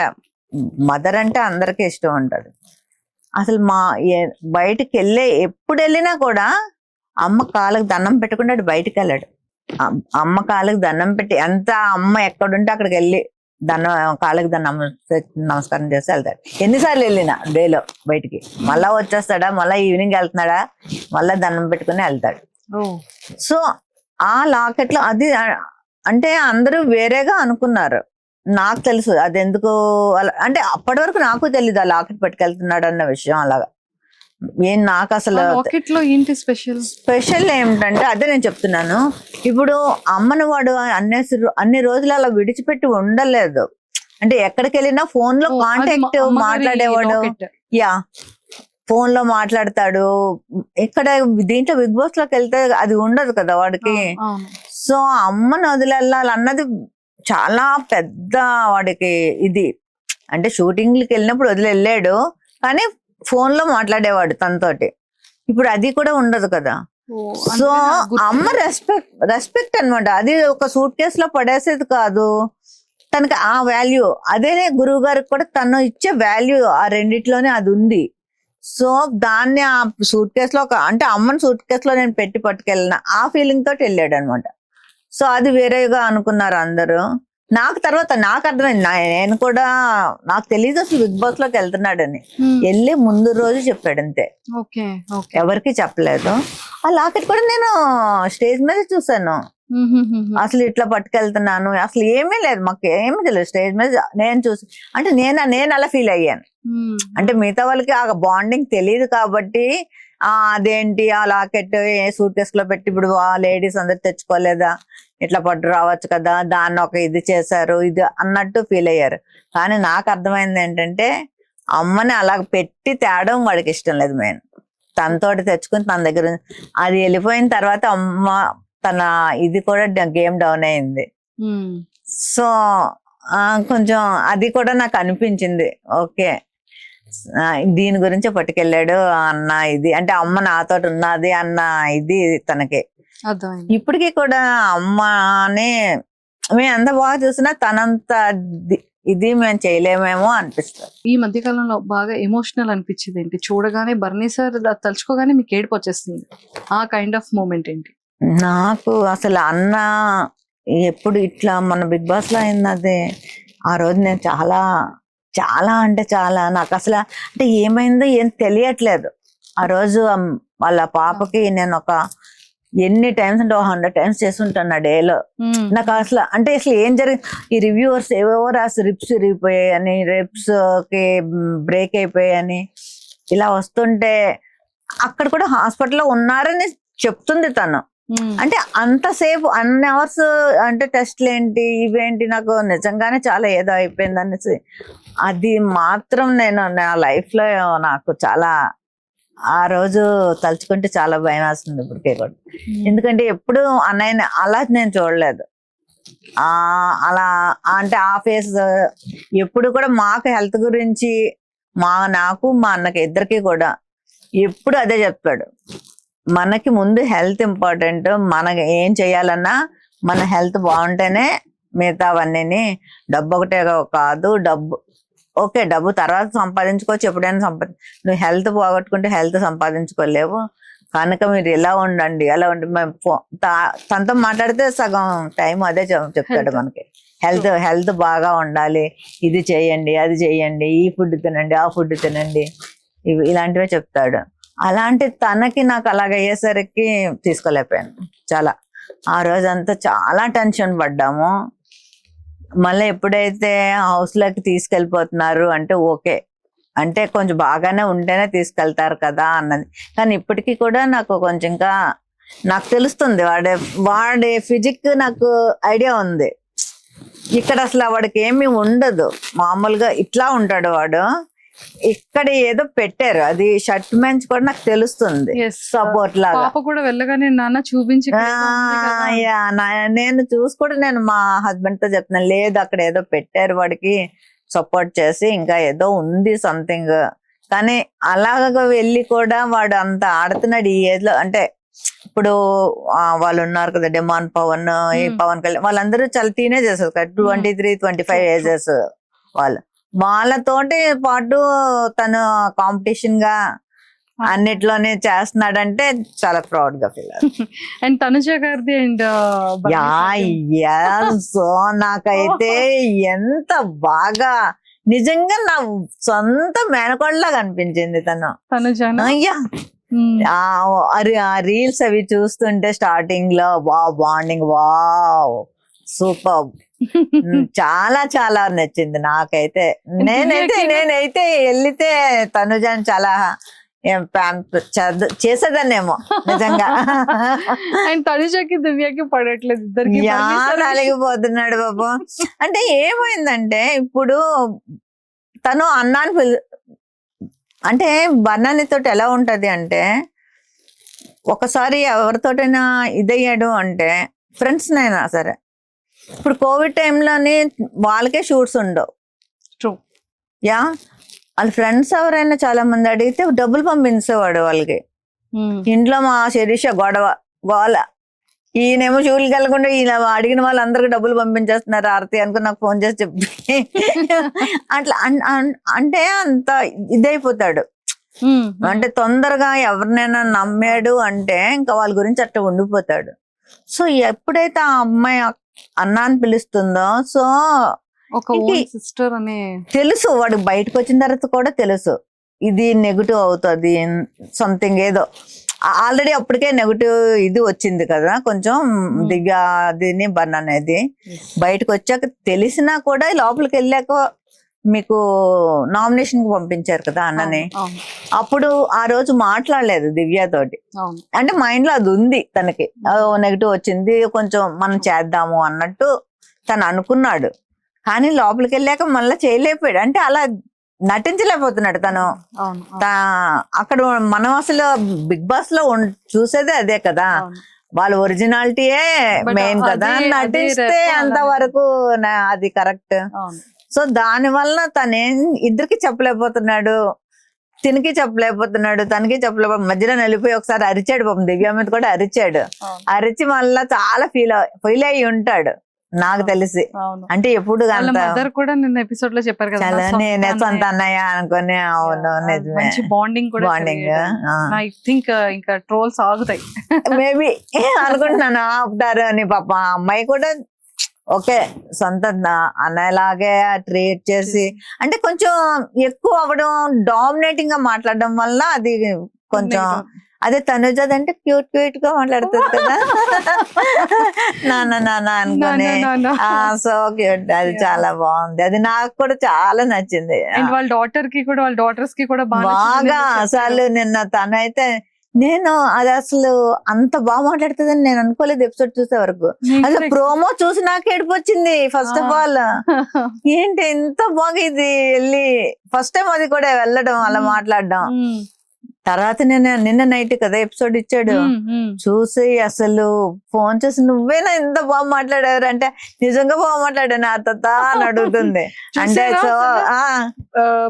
మదర్ అంటే అందరికీ ఇష్టం ఉంటుంది. అసలు బయటికి ఎప్పుడు వెళ్ళినా కూడా అమ్మ కాళ్ళకి దండం పెట్టకుండా బయటికి వెళ్ళాడు. అమ్మ కాళ్ళకి దండం పెట్టి ఎంత అమ్మ ఎక్కడుంటే అక్కడికి వెళ్ళి కాళ్ళకి నమస్కారం చేసి వెళ్తాడు. ఎన్నిసార్లు వెళ్ళినా డేలో బయటికి, మళ్ళా వచ్చేస్తాడా, మళ్ళీ ఈవినింగ్ వెళ్తున్నాడా, మళ్ళీ దండం పెట్టుకుని వెళ్తాడు. సో ఆ లాకెట్లో అది అంటే అందరూ వేరేగా అనుకున్నారు. నాకు తెలుసు అది ఎందుకు అంటే అప్పటి వరకు నాకు తెలీదు ఆ లాకెట్ పట్టుకెళ్తున్నాడు అన్న విషయం. అలాగా నాకు అసలు ఏంటి స్పెషల్ ఏమిటంటే అదే నేను చెప్తున్నాను. ఇప్పుడు అమ్మను వాడు అన్ని రోజులు అలా విడిచిపెట్టి ఉండలేదు. అంటే ఎక్కడికి వెళ్ళినా ఫోన్ లో కాంటాక్ట్ మాట్లాడేవాడు. ఫోన్ లో మాట్లాడతాడు. ఇక్కడ దీంట్లో బిగ్ బాస్ లోకి వెళ్తే అది ఉండదు కదా వాడికి. సో అమ్మను వదిలేళ్ళాలన్నది చాలా పెద్ద వాడికి ఇది. అంటే షూటింగ్లకి వెళ్ళినప్పుడు వదిలేళ్ళాడు కానీ ఫోన్ లో మాట్లాడేవాడు తనతోటి. ఇప్పుడు అది కూడా ఉండదు కదా. సో అమ్మ రెస్పెక్ట్ అనమాట. అది ఒక సూట్ కేసు లో పడేసేది కాదు. తనకి ఆ వాల్యూ అదే గురువు గారికి కూడా తను ఇచ్చే వాల్యూ ఆ రెండిట్లోనే అది ఉంది. సో దాన్ని ఆ సూట్ కేసులో అంటే అమ్మని సూట్ కేసులో నేను పెట్టి పట్టుకెళ్ళిన ఆ ఫీలింగ్ తోటి వెళ్ళాడు అనమాట. సో అది వేరేగా అనుకున్నారు అందరూ. నాకు తర్వాత నాకు అర్థమైంది. నేను కూడా నాకు తెలియదు అసలు బిగ్ బాస్ లోకి వెళ్తున్నాడని. వెళ్ళి ముందు రోజు చెప్పాడు అంతే, ఎవరికి చెప్పలేదు. ఆ లాకెట్ కూడా నేను స్టేజ్ మీద చూసాను. అసలు ఇట్లా పట్టుకెళ్తున్నాను అసలు ఏమీ లేదు, మాకు ఏమీ తెలియదు. స్టేజ్ మీద నేను చూసి అంటే నేను అలా ఫీల్ అయ్యాను. అంటే మిగతా వాళ్ళకి ఆ బాండింగ్ తెలియదు కాబట్టి అదేంటి ఆ లాకెట్ ఏ సూట్ కేసు లో పెట్టి ఇప్పుడు లేడీస్ అందరు తెచ్చుకోలేదా, ఇట్లా పట్టు రావచ్చు కదా, దాన్ని ఒక ఇది చేశారు ఇది అన్నట్టు ఫీల్ అయ్యారు. కానీ నాకు అర్థమైంది ఏంటంటే అమ్మని అలా పెట్టి తేడం వాడికి ఇష్టం లేదు. మెయిన్ తనతోటి తెచ్చుకుని తన దగ్గర అది వెళ్ళిపోయిన తర్వాత అమ్మ తన ఇది కూడా గేమ్ డౌన్ అయింది. సో కొంచెం అది కూడా నాకు అనిపించింది. ఓకే దీని గురించి పట్టుకెళ్ళాడు అన్న ఇది, అంటే అమ్మ నాతో ఉన్నది అన్న ఇది తనకి. ఇప్పటికీ కూడా అమ్మని మేము ఎంత బాగా చూసినా తనంత ఇది మేము చేయలేమేమో అనిపిస్తుంది. ఈ మధ్య కాలంలో బాగా ఎమోషనల్ అనిపించింది ఏంటి, చూడగానే బర్నీ సార్ తలుచుకోగానే మీకు ఏడుపు వచ్చేస్తుంది, ఆ కైండ్ ఆఫ్ మూమెంట్ ఏంటి? నాకు అసలు అన్న ఎప్పుడు ఇట్లా మన బిగ్ బాస్ లో అయింది ఆ రోజు నేను చాలా చాలా అంటే చాలా నాకు అసలు అంటే ఏమైందో ఏం తెలియట్లేదు. ఆ రోజు వాళ్ళ పాపకి నేను ఒక ఎన్ని టైమ్స్ అంటే 100 times చేస్తుంటాను ఆ డేలో. నాకు అసలు అంటే అసలు ఏం జరిగింది, ఈ రివ్యూవర్స్ ఏవేవో రాసి రిప్స్ విరిగిపోయాయని, రిప్స్ కి బ్రేక్ అయిపోయాయని ఇలా వస్తుంటే అక్కడ కూడా హాస్పిటల్లో ఉన్నారని చెప్తుంది తను. అంటే అంతసేపు అన్ని అవర్స్ అంటే టెస్ట్లు ఏంటి ఇవేంటి నాకు నిజంగానే చాలా ఏదో అయిపోయింది అనేసి అది మాత్రం నేను నా లైఫ్ లో నాకు చాలా ఆ రోజు తలుచుకుంటే చాలా భయం వేస్తుంది ఇప్పటికే కూడా. ఎందుకంటే ఎప్పుడు అన్నయ్యని అలా నేను చూడలేదు. అలా అంటే ఆ ఫేస్ ఎప్పుడు కూడా మాకు హెల్త్ గురించి నాకు మా అన్నకి ఇద్దరికి కూడా ఎప్పుడు అదే చెప్పాడు. మనకి ముందు హెల్త్ ఇంపార్టెంట్, మనకి ఏం చేయాలన్నా మన హెల్త్ బాగుంటేనే మిగతావన్నీ. డబ్బు ఒకటే కాదు, డబ్బు తర్వాత సంపాదించుకోవచ్చు, ఎప్పుడైనా నువ్వు హెల్త్ పోగొట్టుకుంటే హెల్త్ సంపాదించుకోలేవు కనుక మీరు ఇలా ఉండండి అలా ఉండి. మేము తనతో మాట్లాడితే సగం టైం అదే చెప్తాడు మనకి, హెల్త్ బాగా ఉండాలి, ఇది చేయండి అది చేయండి, ఈ ఫుడ్ తినండి ఆ ఫుడ్ తినండి, ఇలాంటివే చెప్తాడు. అలాంటి తనకి నాకు అలాగ అయ్యేసరికి తీసుకోలేకపోయాను. చాలా ఆ రోజంతా చాలా టెన్షన్ పడ్డాము. మళ్ళీ ఎప్పుడైతే హౌస్ లోకి తీసుకెళ్ళిపోతున్నారు అంటే ఓకే, అంటే కొంచెం బాగానే ఉంటేనే తీసుకెళ్తారు కదా అన్నది. కానీ ఇప్పటికీ కూడా నాకు కొంచెం ఇంకా నాకు తెలుస్తుంది వాడి ఫిజిక్ నాకు ఐడియా ఉంది. ఇక్కడ అసలు వాడికి ఏమీ ఉండదు, మామూలుగా ఇట్లా ఉంటాడు వాడు. ఇక్కడ ఏదో పెట్టారు, అది షర్ట్ మెంచ్ కూడా నాకు తెలుస్తుంది, సపోర్ట్ లాగా. పాప కూడా వెళ్ళగానే నాన్న చూపించి నేను చూసి కూడా నేను మా హస్బెండ్ తో చెప్తున్నాను, లేదు అక్కడ ఏదో పెట్టారు వాడికి సపోర్ట్ చేసి, ఇంకా ఏదో ఉంది సంథింగ్. కానీ అలాగ వెళ్ళి కూడా వాడు అంత ఆడుతున్నాడు ఈ ఏజ్ లో. అంటే ఇప్పుడు వాళ్ళు ఉన్నారు కదా, డిమాండ్ పవన్, ఈ పవన్ కళ్యాణ్, వాళ్ళందరూ చాలా టీనేజ్ చేస్తారు కదా, 23-25 ఏజెస్ వాళ్ళు. వాళ్ళతోటి పాటు తను కాంపిటీషన్ గా అన్నిట్లోనే చేస్తున్నాడంటే చాలా ప్రౌడ్ గా ఫీల్ అవుతుంది. అండ్ తనుజ గారిది అండ్ సో నాకైతే ఎంత బాగా నిజంగా నా సొంత మేనకోడలాగా అనిపించింది తనుజ. అయ్యా ఆ రీల్స్ అవి చూస్తుంటే స్టార్టింగ్ లో బాండింగ్ సూపర్, చాలా చాలా నచ్చింది నాకైతే. నేనైతే వెళ్తే తనుజాని చాలా చేసేదాన్నేమో నిజంగా. అండ్ తనుజకి దివ్యకి పడట్లేదు, ఇద్దరికి అలిగిపోతున్నాడు బాబు. అంటే ఏమైందంటే ఇప్పుడు తను అన్నాన్ని అంటే బన్నానితో ఎలా ఉంటది అంటే, ఒకసారి ఎవరితోటైనా ఇదయ్యాడు అంటే ఫ్రెండ్స్ నైనా సరే, ఇప్పుడు కోవిడ్ టైంలోని వాళ్ళకే షూట్స్ ఉండవు. యా వాళ్ళ ఫ్రెండ్స్ ఎవరైనా చాలా మంది అడిగితే డబ్బులు పంపించేవాడు వాళ్ళకి. ఇంట్లో మా శిరీష గోల, ఈయనేమో షూట్కి వెళ్ళకుండా ఈయన అడిగిన వాళ్ళందరికీ డబ్బులు పంపించేస్తున్నారు ఆరతి అనుకుని నాకు ఫోన్ చేసి చెప్పి అట్లా అంటే అంత ఇదైపోతాడు. అంటే తొందరగా ఎవరినైనా నమ్మాడు అంటే ఇంకా వాళ్ళ గురించి అట్లా ఉండిపోతాడు. సో ఎప్పుడైతే ఆ అమ్మాయి అన్నాన్ని పిలుస్తుందో, సో సిస్టర్ అనే తెలుసు వాడు బయటకు వచ్చిన తర్వాత కూడా తెలుసు ఇది నెగిటివ్ అవుతుంది సంథింగ్ ఏదో. ఆల్రెడీ అప్పటికే నెగిటివ్ ఇది వచ్చింది కదా కొంచెం, దివ్య దీని బన్ అనేది బయటకు వచ్చాక తెలిసినా కూడా లోపలికి వెళ్ళాక మీకు నామినేషన్ కి పంపించారు కదా అన్నని. అప్పుడు ఆ రోజు మాట్లాడలేదు దివ్య తోటి, అంటే మైండ్ లో అది ఉంది తనకి, నెగిటివ్ వచ్చింది కొంచెం మనం చేద్దాము అన్నట్టు తను అనుకున్నాడు. కానీ లోపలికి వెళ్ళాక మళ్ళీ చేయలేకపోయాడు, అంటే అలా నటించలేకపోతున్నాడు తను. అక్కడ మనం అసలు బిగ్ బాస్ లో చూసేదే అదే కదా, వాళ్ళ ఒరిజినాలిటీయే మెయిన్ కదా, నటిస్తే అంతవరకు అది కరెక్ట్. సో దాని వల్ల తనేం ఇద్దరికి చెప్పలేకపోతున్నాడు, తినికి చెప్పలేకపోతున్నాడు, తనకి చెప్పలేకపోతే మధ్యలో వెళ్ళిపోయి ఒకసారి అరిచాడు పాపం, దివ్య మీద కూడా అరిచాడు. అరిచి మళ్ళా చాలా ఫీల్ అయ్యి ఉంటాడు నాకు తెలిసి. అంటే ఎప్పుడు కూడా నిన్న ఎపిసోడ్ లో చెప్పారు కదా, నేనే సొంత అన్నయ్య అనుకుని. అవును నిజమే, బాండింగ్ ఐ థింక్ ఇంకా ట్రోల్స్ ఆగుతాయి మేబీ అనుకుంటున్నాను, ఆపుతారు అని. పాప అమ్మాయి కూడా ఓకే సొంత అన్నలాగే ట్రీట్ చేసి, అంటే కొంచెం ఎక్కువ అవ్వడం, డామినేటింగ్ గా మాట్లాడడం వల్ల అది కొంచెం. అదే తనుజది అంటే క్యూట్ గా మాట్లాడుతుంది కదా, నాన్న అనుకుని. సో క్యూట్, అది చాలా బాగుంది, అది నాకు కూడా చాలా నచ్చింది. వాళ్ళ డాటర్స్ కి కూడా బాగా అసలు నిన్న తనైతే నేను అది అసలు అంత బాగా మాట్లాడుతుందని నేను అనుకోలేదు ఎపిసోడ్ చూసే వరకు. అసలు ప్రోమో చూసి నాకు ఏడుపు వచ్చింది ఫస్ట్ ఆఫ్ ఆల్. ఏంటి ఇంత బాగా ఇది వెళ్ళి ఫస్ట్ టైం అది కూడా వెళ్ళడం అలా మాట్లాడడం. తర్వాత నిన్న నైట్ కదా ఎపిసోడ్ ఇచ్చాడు, చూసి అసలు ఫోన్ చేసి నువ్వేనా ఇంత బాగా మాట్లాడారు అంటే, నిజంగా బాగా మాట్లాడాను ఆ తాత అని అడుగుతుంది. అంటే సో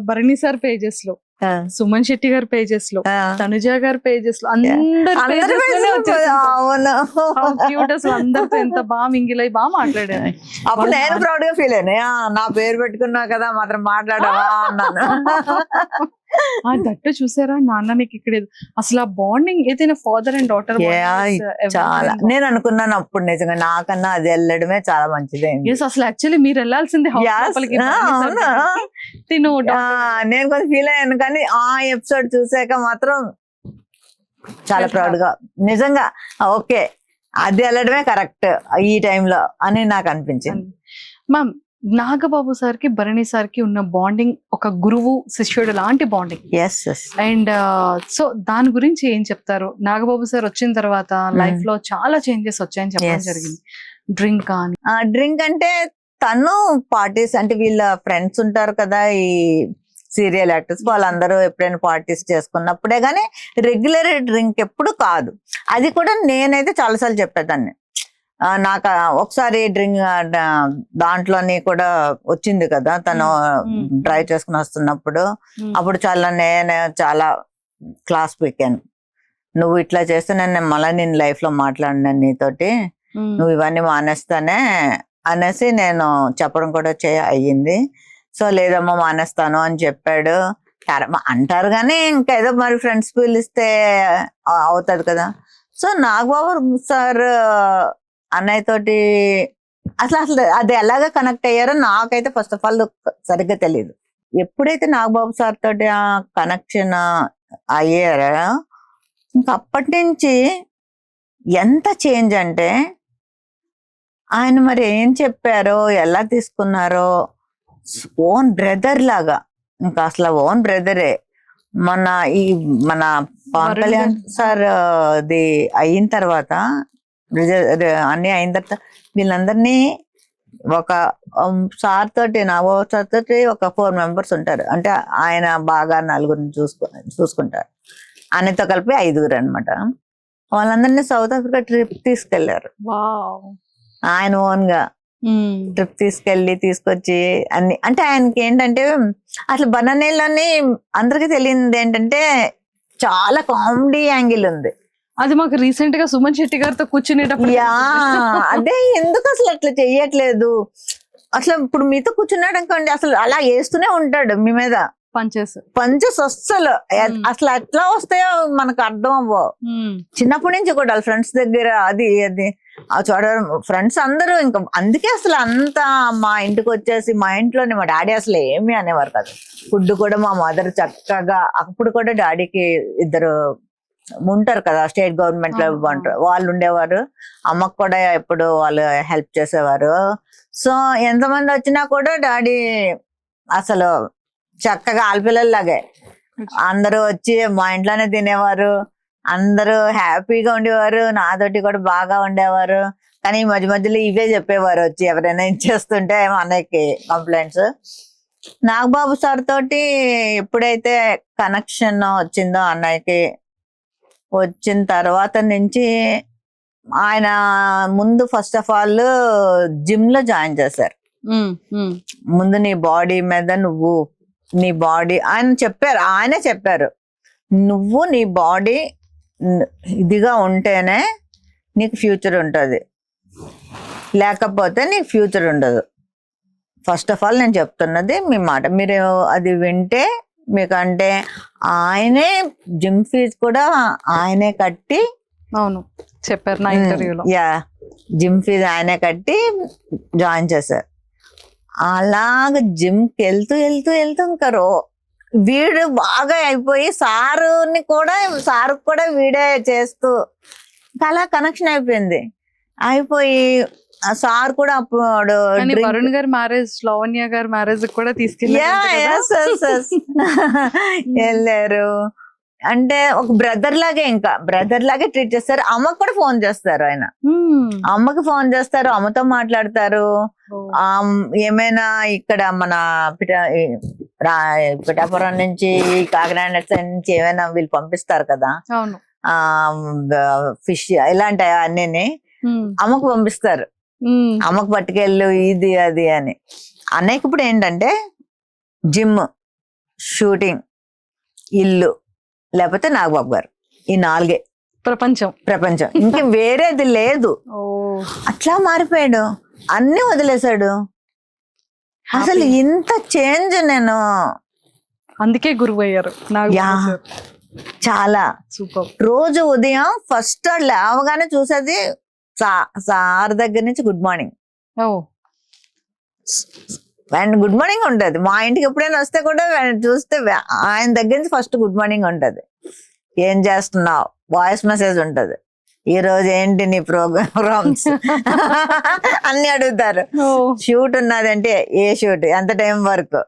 భరణి సార్ పేజెస్ లో, సుమన్ శెట్టి గారి పేజెస్ లో, తనుజ గారి పేజెస్ లో, అందరితో ఎంత బాగా మింగిలై బాగా మాట్లాడారు. అప్పుడు నేను ప్రౌడ్ గా ఫీల్ అయినా, నా పేరు పెట్టుకున్నా కదా మాత్రం మాట్లాడావా అన్నాను. దట్టు చూసారా నాన్న నీకు ఇక్కడ అసలు ఆ బాండింగ్ ఏదైనా ఫాదర్ అండ్ డాటర్ చాలా నేను అనుకున్నాను అప్పుడు నిజంగా నాకన్నా అది వెళ్ళడమే చాలా మంచిది అసలు యాక్చువల్లీ మీరు వెళ్ళాల్సింది తిను నేను కొంచెం ఫీల్ అయ్యాను కానీ ఆ ఎపిసోడ్ చూసాక మాత్రం చాలా ప్రౌడ్ గా నిజంగా ఓకే అది వెళ్ళడమే కరెక్ట్ ఈ టైంలో అని నాకు అనిపించింది. మ్యామ్ నాగబాబు సార్ కి భరణి సార్ కి ఉన్న బాండింగ్ ఒక గురువు శిష్యుడు లాంటి బాండింగ్. అండ్ సో దాని గురించి ఏం చెప్తారు? నాగబాబు సార్ వచ్చిన తర్వాత లైఫ్ లో చాలా చేంజెస్ వచ్చాయని చెప్పడం జరిగింది. డ్రింక్ కానీ డ్రింక్ అంటే తను పార్టీస్ అంటే వీళ్ళ ఫ్రెండ్స్ ఉంటారు కదా ఈ సీరియల్ యాక్టర్స్ వాళ్ళందరూ ఎప్పుడైనా పార్టీస్ చేసుకున్నప్పుడే గానీ రెగ్యులర్ డ్రింక్ ఎప్పుడు కాదు. అది కూడా నేనైతే చాలాసార్లు చెప్పేదాన్ని. నాకు ఒకసారి డ్రింక్ దాంట్లోని కూడా వచ్చింది కదా తను డ్రైవ్ చేసుకుని వస్తున్నప్పుడు, అప్పుడు నేను చాలా క్లాస్ పీకాను. నువ్వు ఇట్లా చేస్తే నేను మళ్ళీ నేను లైఫ్ లో మాట్లాడినాను నీతోటి, నువ్వు ఇవన్నీ మానేస్తానే అనేసి నేను చెప్పడం కూడా అయ్యింది. సో లేదమ్మా మానేస్తాను అని చెప్పాడు. అంటారు కానీ ఇంకా ఏదో మరి ఫ్రెండ్స్ పిలిస్తే అవుతుంది కదా. సో నాగబాబు సార్ అన్నయ్య తోటి అసలు అది ఎలాగ కనెక్ట్ అయ్యారో నాకైతే ఫస్ట్ ఆఫ్ ఆల్ సరిగ్గా తెలియదు. ఎప్పుడైతే నాగబాబు సార్ తోటి ఆ కనెక్షన్ అయ్యారో ఇంకా అప్పటి నుంచి ఎంత చేంజ్ అంటే ఆయన మరి ఏం చెప్పారో ఎలా తీసుకున్నారో ఓన్ బ్రదర్ లాగా, ఇంకా అసలు ఓన్ బ్రదరే. మన పవన్ కళ్యాణ్ సార్ అది అయిన తర్వాత అన్ని అయిన తర్వాత వీళ్ళందరినీ ఒక సార్ తోటి నాగబాబు సార్ తోటి ఒక 4 members ఉంటారు. అంటే ఆయన బాగా 4 చూసుకుంటారు. ఆయనతో కలిపి 5 అనమాట. వాళ్ళందరినీ సౌత్ ఆఫ్రికా ట్రిప్ తీసుకెళ్లారు ఆయన ఓన్ గా. ట్రిప్ తీసుకొచ్చి అన్ని అంటే ఆయనకి ఏంటంటే అసలు బనానీలని అందరికి తెలియదు ఏంటంటే చాలా కామెడీ యాంగిల్ ఉంది. అది మాకు రీసెంట్ గా సుమన్ శెట్టి గారితో కూర్చునేటప్పుడు అదే ఎందుకు అసలు అట్లా చెయ్యట్లేదు. అసలు ఇప్పుడు మీతో కూర్చున్నాడు అనుకోండి అసలు అలా వేస్తూనే ఉంటాడు మీ మీద పంచెస్ అస్సలు అసలు ఎట్లా వస్తాయో మనకు అర్థం అవ్వవు. చిన్నప్పటి నుంచి కూడా ఫ్రెండ్స్ దగ్గర అది చూడడం ఫ్రెండ్స్ అందరూ ఇంకా అందుకే అసలు అంతా మా ఇంటికి వచ్చేసి మా ఇంట్లోనే మా డాడీ అసలు ఏమి అనేవారు కాదు. ఫుడ్ కూడా మా మదర్ చక్కగా అప్పుడు కూడా డాడీకి 2 ఉంటారు కదా స్టేట్ గవర్నమెంట్ లో వాళ్ళు ఉండేవారు. అమ్మకు కూడా ఎప్పుడు వాళ్ళు హెల్ప్ చేసేవారు. సో ఎంతమంది వచ్చినా కూడా డాడీ అసలు చక్కగా ఆడపిల్లలాగే అందరూ వచ్చి మా ఇంట్లోనే తినేవారు. అందరూ హ్యాపీగా ఉండేవారు. నాతోటి కూడా బాగా ఉండేవారు. కానీ ఈ మధ్యలో ఇవే చెప్పేవారు వచ్చి ఎవరైనా ఇచ్చేస్తుంటే అన్నయ్యకి కంప్లైంట్స్. నాగబాబు సార్ తోటి ఎప్పుడైతే కనెక్షన్ వచ్చిందో అన్నయ్యకి వచ్చిన తర్వాత నుంచి ఆయన ముందు ఫస్ట్ ఆఫ్ ఆల్ జిమ్ లో జాయిన్ చేశారు. ముందు నీ బాడీ మీద నీ బాడీ ఆయనే చెప్పారు నువ్వు నీ బాడీ ఇదిగా ఉంటేనే నీకు ఫ్యూచర్ ఉంటుంది, లేకపోతే నీకు ఫ్యూచర్ ఉండదు. ఫస్ట్ ఆఫ్ ఆల్ నేను చెప్తున్నది మీ మాట మీరు అది వింటే మీకంటే ఆయనే జిమ్ ఫీజు కూడా ఆయనే కట్టి చెప్పారు నా ఇంటర్వ్యూలో. జిమ్ ఫీజు ఆయనే కట్టి జాయిన్ చేశారు. అలాగ జిమ్కి వెళ్తూ ఇంకా వీడు బాగా అయిపోయి సారు కూడా వీడే చేస్తూ అలా కనెక్షన్ అయిపోయి సార్ కూడా అప్పుడు వరుణ్ గారి మ్యారేజ్ లావణ్య గారి మ్యారేజ్ కూడా వెళ్ళారు. అంటే ఒక బ్రదర్ లాగే ట్రీట్ చేస్తారు. అమ్మకు కూడా ఫోన్ చేస్తారు. ఆయన అమ్మకి ఫోన్ చేస్తారు, అమ్మతో మాట్లాడతారు. ఏమైనా ఇక్కడ మన పిఠాపురం నుంచి కాకినాడ నుంచి ఏమైనా వీళ్ళు పంపిస్తారు కదా ఫిష్ ఇలాంటి అన్నీ అమ్మకు పంపిస్తారు. అమ్మకు పట్టుకెళ్ళు ఇది అది అని. అన్నయ్యకి ఇప్పుడు ఏంటంటే జిమ్, షూటింగ్, ఇల్లు, లేకపోతే నాగబాబు గారు, ఈ 4 ప్రపంచం ఇంకా వేరేది లేదు. అట్లా మారిపోయాడు, అన్ని వదిలేశాడు. అసలు ఇంత చేంజ్ నేను అందుకే గురువు అయ్యారు నాకు యా. చాలా సూపర్. రోజు ఉదయం ఫస్ట్ లేవగానే చూసేది సార్ దగ్గర నుంచి గుడ్ మార్నింగ్ ఓ అండ్ గుడ్ మార్నింగ్ ఉంటది. మా ఇంటికి ఎప్పుడైనా వస్తే కూడా చూస్తే ఆయన దగ్గర నుంచి ఫస్ట్ గుడ్ మార్నింగ్ ఉంటది. ఏం చేస్తున్నావు, వాయిస్ మెసేజ్ ఉంటది, ఈ రోజు ఏంటి నీ ప్రోగ్రామ్స్ అన్ని అడుగుతారు. షూట్ ఉన్నదంటే ఏ షూట్, ఎంత టైం వరకు,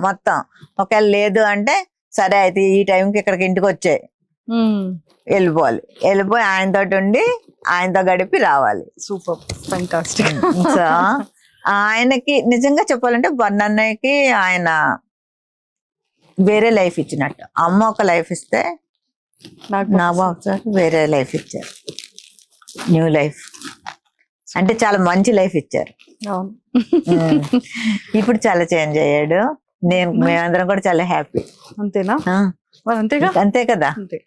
మొత్తం. ఒకవేళ లేదు అంటే సరే అయితే ఈ టైంకి ఇక్కడికి ఇంటికి వచ్చాయి, వెళ్ళిపోయి ఆయనతో ఉండి ఆయనతో గడిపి రావాలి. Super, fantastic. సో ఆయనకి నిజంగా చెప్పాలంటే బన్నన్నయ్యకి ఆయన వేరే లైఫ్ ఇచ్చినట్టు. అమ్మ ఒక లైఫ్ ఇస్తే నాగబాబు సార్ వేరే లైఫ్ ఇచ్చారు, న్యూ లైఫ్. అంటే చాలా మంచి లైఫ్ ఇచ్చారు. ఇప్పుడు చాలా చేంజ్ అయ్యాడు. మేమందరం కూడా చాలా హ్యాపీ. అంతేనా? అంతేగా, అంతే కదా. అంతే.